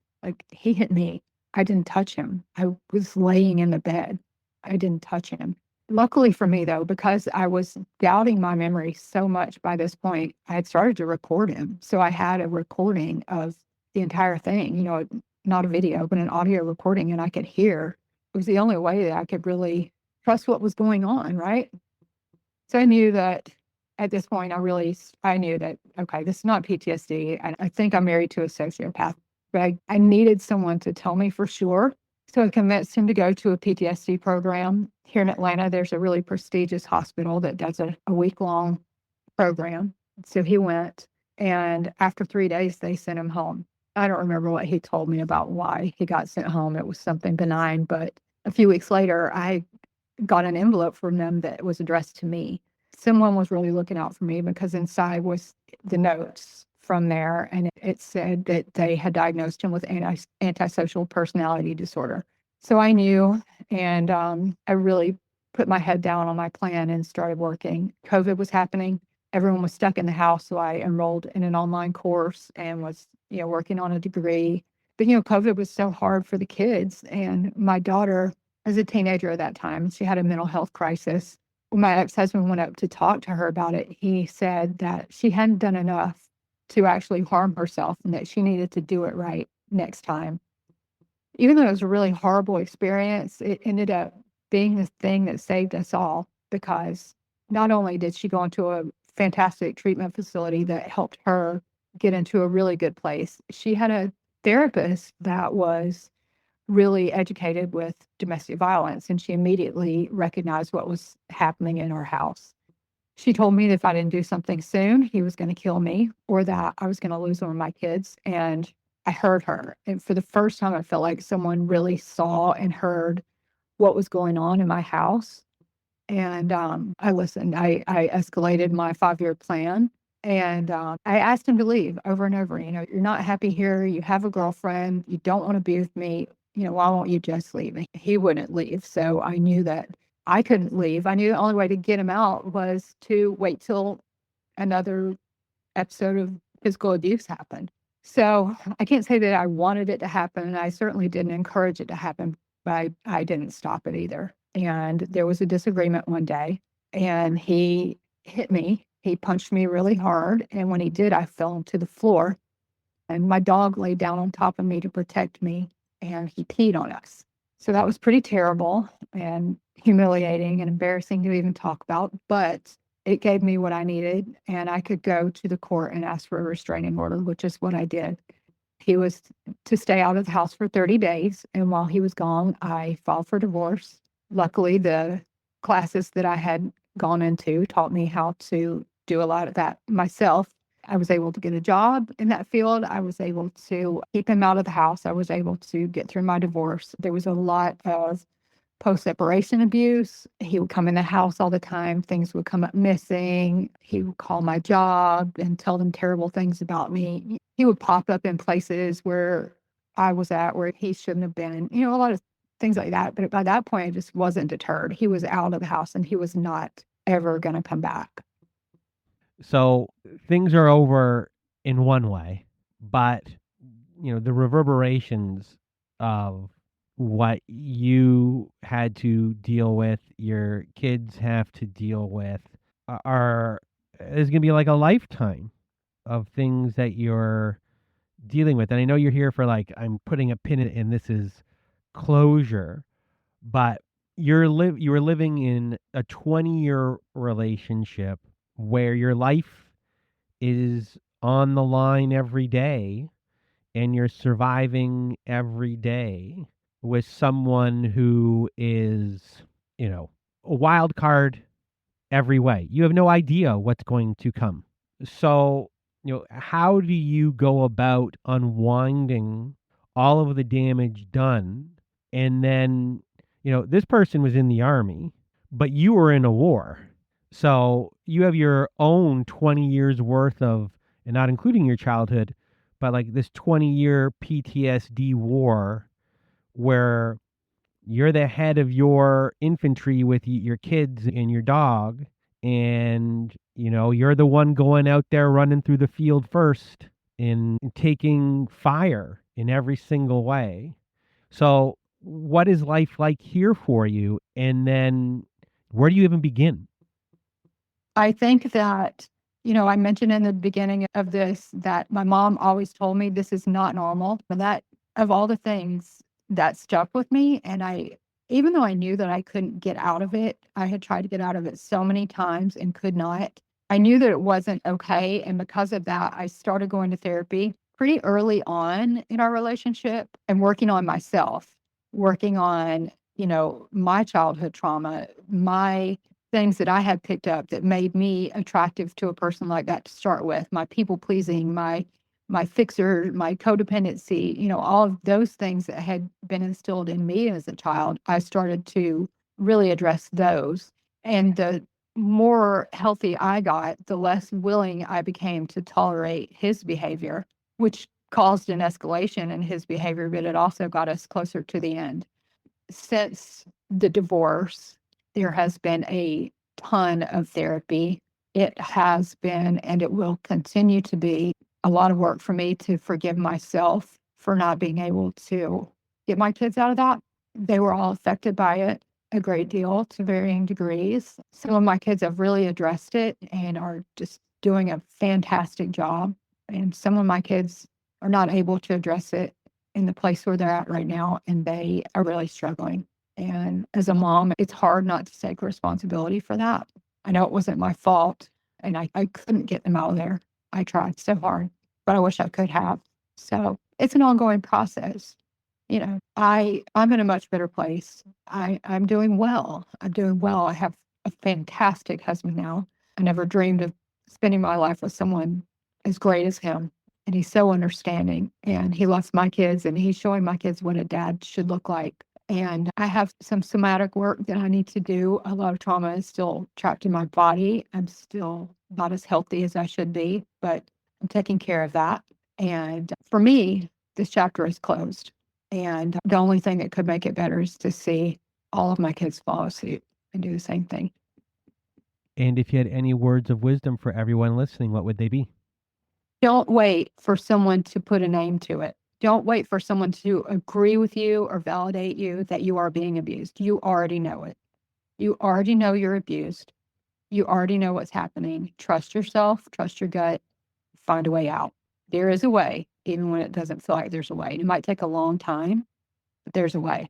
he hit me. I didn't touch him. I was laying in the bed. I didn't touch him. Luckily for me, though, because I was doubting my memory so much by this point, I had started to record him. So I had a recording of the entire thing, not a video, but an audio recording, and I could hear. It was the only way that I could really trust what was going on, right? So I knew that at this point, I knew that, okay, this is not PTSD, and I think I'm married to a sociopath. But I needed someone to tell me for sure. So I convinced him to go to a PTSD program. Here in Atlanta, there's a really prestigious hospital that does a week-long program. So he went, and after 3 days, they sent him home. I don't remember what he told me about why he got sent home. It was something benign, but a few weeks later, I got an envelope from them that was addressed to me. Someone was really looking out for me, because inside was the notes from there, and it said that they had diagnosed him with antisocial personality disorder. So I knew, and I really put my head down on my plan and started working. COVID was happening. Everyone was stuck in the house, so I enrolled in an online course and was, working on a degree. But, COVID was so hard for the kids, and my daughter, as a teenager at that time, she had a mental health crisis. When my ex-husband went up to talk to her about it, he said that she hadn't done enough to actually harm herself, and that she needed to do it right next time. Even though it was a really horrible experience, it ended up being the thing that saved us all, because not only did she go into a fantastic treatment facility that helped her get into a really good place, she had a therapist that was really educated with domestic violence, and she immediately recognized what was happening in our house. She told me that if I didn't do something soon, he was going to kill me, or that I was going to lose one of my kids. And I heard her. And for the first time, I felt like someone really saw and heard what was going on in my house. And I listened. I escalated my 5-year plan. And I asked him to leave over and over. You're not happy here. You have a girlfriend. You don't want to be with me. Why won't you just leave? And he wouldn't leave. So I knew that I couldn't leave. I knew the only way to get him out was to wait till another episode of physical abuse happened. So I can't say that I wanted it to happen. I certainly didn't encourage it to happen, but I didn't stop it either. And there was a disagreement one day, and he hit me. He punched me really hard. And when he did, I fell to the floor, and my dog laid down on top of me to protect me, and he peed on us. So that was pretty terrible and humiliating and embarrassing to even talk about, but it gave me what I needed, and I could go to the court and ask for a restraining order, which is what I did. He was to stay out of the house for 30 days, and while he was gone, I filed for divorce. Luckily, the classes that I had gone into taught me how to do a lot of that myself. I was able to get a job in that field. I was able to keep him out of the house. I was able to get through my divorce. There was a lot of post-separation abuse. He would come in the house all the time. Things would come up missing. He would call my job and tell them terrible things about me. He would pop up in places where I was at where he shouldn't have been. A lot of things like that. But by that point, I just wasn't deterred. He was out of the house and he was not ever going to come back. So things are over in one way, but the reverberations of what you had to deal with, your kids have to deal with, are is going to be like a lifetime of things that you're dealing with. And I know you're here for like, I'm putting a pin in this is closure, but you were living in a 20-year relationship where your life is on the line every day and you're surviving every day with someone who is, a wild card every way. You have no idea what's going to come. So, how do you go about unwinding all of the damage done? And then, this person was in the army, but you were in a war. So you have your own 20 years worth of, and not including your childhood, but like this 20-year PTSD war where you're the head of your infantry with your kids and your dog, and you're the one going out there running through the field first and taking fire in every single way. So what is life like here for you, and then where do you even begin? I think that, I mentioned in the beginning of this that my mom always told me this is not normal. And that, of all the things, that stuck with me. And even though I knew that I couldn't get out of it, I had tried to get out of it so many times and could not. I knew that it wasn't okay. And because of that, I started going to therapy pretty early on in our relationship and working on myself, working on, my childhood trauma, my things that I had picked up that made me attractive to a person like that to start with, my people pleasing, my fixer, my codependency, all of those things that had been instilled in me as a child. I started to really address those. And the more healthy I got, the less willing I became to tolerate his behavior, which caused an escalation in his behavior, but it also got us closer to the end. Since the divorce, there has been a ton of therapy. It has been, and it will continue to be, a lot of work for me to forgive myself for not being able to get my kids out of that. They were all affected by it a great deal to varying degrees. Some of my kids have really addressed it and are just doing a fantastic job. And some of my kids are not able to address it in the place where they're at right now, and they are really struggling. And as a mom, it's hard not to take responsibility for that. I know it wasn't my fault, and I couldn't get them out of there. I tried so hard, but I wish I could have. So it's an ongoing process. I'm in a much better place. I'm doing well. I'm doing well. I have a fantastic husband now. I never dreamed of spending my life with someone as great as him. And he's so understanding, and he loves my kids, and he's showing my kids what a dad should look like. And I have some somatic work that I need to do. A lot of trauma is still trapped in my body. I'm still not as healthy as I should be, but I'm taking care of that. And for me, this chapter is closed. And the only thing that could make it better is to see all of my kids follow suit and do the same thing. And if you had any words of wisdom for everyone listening, what would they be? Don't wait for someone to put a name to it. Don't wait for someone to agree with you or validate you that you are being abused. You already know it. You already know you're abused. You already know what's happening. Trust yourself, trust your gut, find a way out. There is a way, even when it doesn't feel like there's a way. It might take a long time, but there's a way.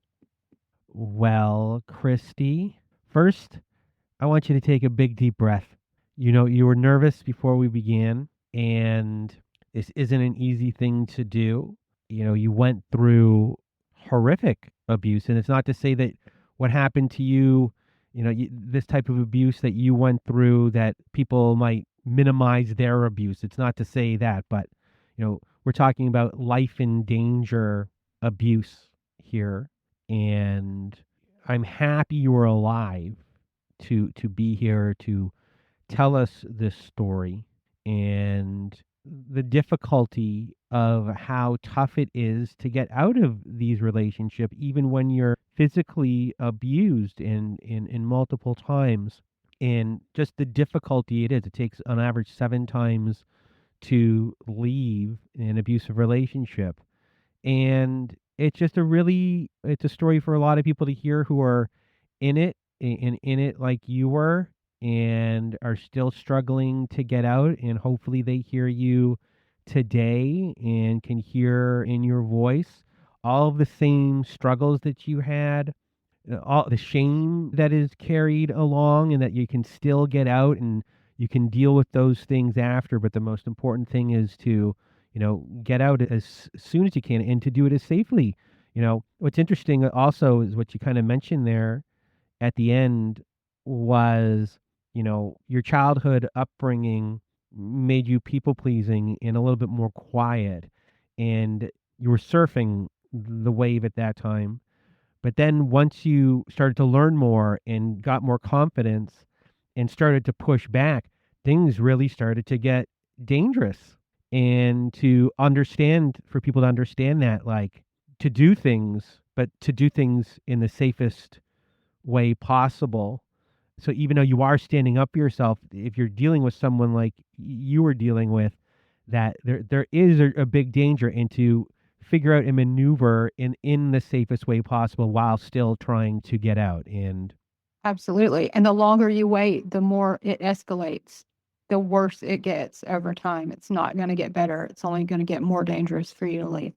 Well, Kristi, first, I want you to take a big, deep breath. You were nervous before we began, and this isn't an easy thing to do. You went through horrific abuse, and it's not to say that what happened to you, this type of abuse that you went through, that people might minimize their abuse. It's not to say that, but, we're talking about life in danger abuse here, and I'm happy you were alive to be here to tell us this story. And the difficulty of how tough it is to get out of these relationships, even when you're physically abused in multiple times, and just the difficulty it is. It takes on average 7 times to leave an abusive relationship. And it's just it's a story for a lot of people to hear who are in it and in it like you were and are still struggling to get out. And hopefully they hear you today and can hear in your voice all of the same struggles that you had, all the shame that is carried along, and that you can still get out and you can deal with those things after. But the most important thing is to, get out as soon as you can and to do it as safely. What's interesting also is what you kind of mentioned there at the end was, your childhood upbringing made you people pleasing and a little bit more quiet, and you were surfing the wave at that time. But then once you started to learn more and got more confidence and started to push back, things really started to get dangerous. And for people to understand that, like, to do things, but to do things in the safest way possible. So even though you are standing up for yourself, if you're dealing with someone like you were dealing with, that there is a big danger, and to figure out and maneuver in the safest way possible while still trying to get out. And Absolutely. And the longer you wait, the more it escalates, the worse it gets over time. It's not going to get better. It's only going to get more dangerous for you to leave.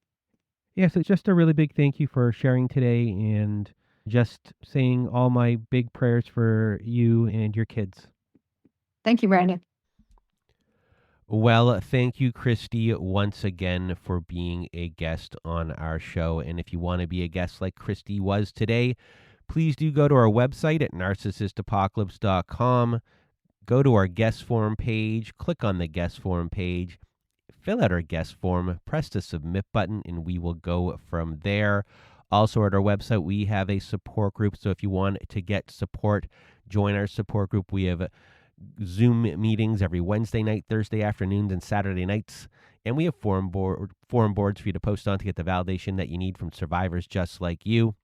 yes, it's just a really big thank you for sharing today, and just saying all my big prayers for you and your kids. Thank you, Brandon. Well, thank you, Kristi, once again for being a guest on our show. And if you want to be a guest like Kristi was today, please do go to our website at narcissistapocalypse.com. Go to our guest form page, click on the guest form page, fill out our guest form, press the submit button, and we will go from there. Also, at our website, we have a support group. So if you want to get support, join our support group. We have Zoom meetings every Wednesday night, Thursday afternoons, and Saturday nights. And we have forum boards for you to post on to get the validation that you need from survivors just like you.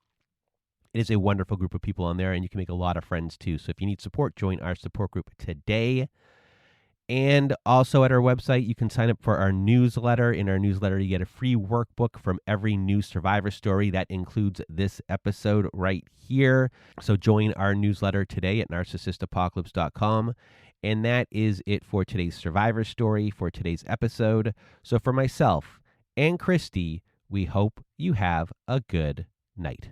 It is a wonderful group of people on there, and you can make a lot of friends too. So if you need support, join our support group today. And also at our website, you can sign up for our newsletter. In our newsletter, you get a free workbook from every new survivor story. That includes this episode right here. So join our newsletter today at narcissistapocalypse.com. And that is it for today's survivor story, for today's episode. So for myself and Kristi, we hope you have a good night.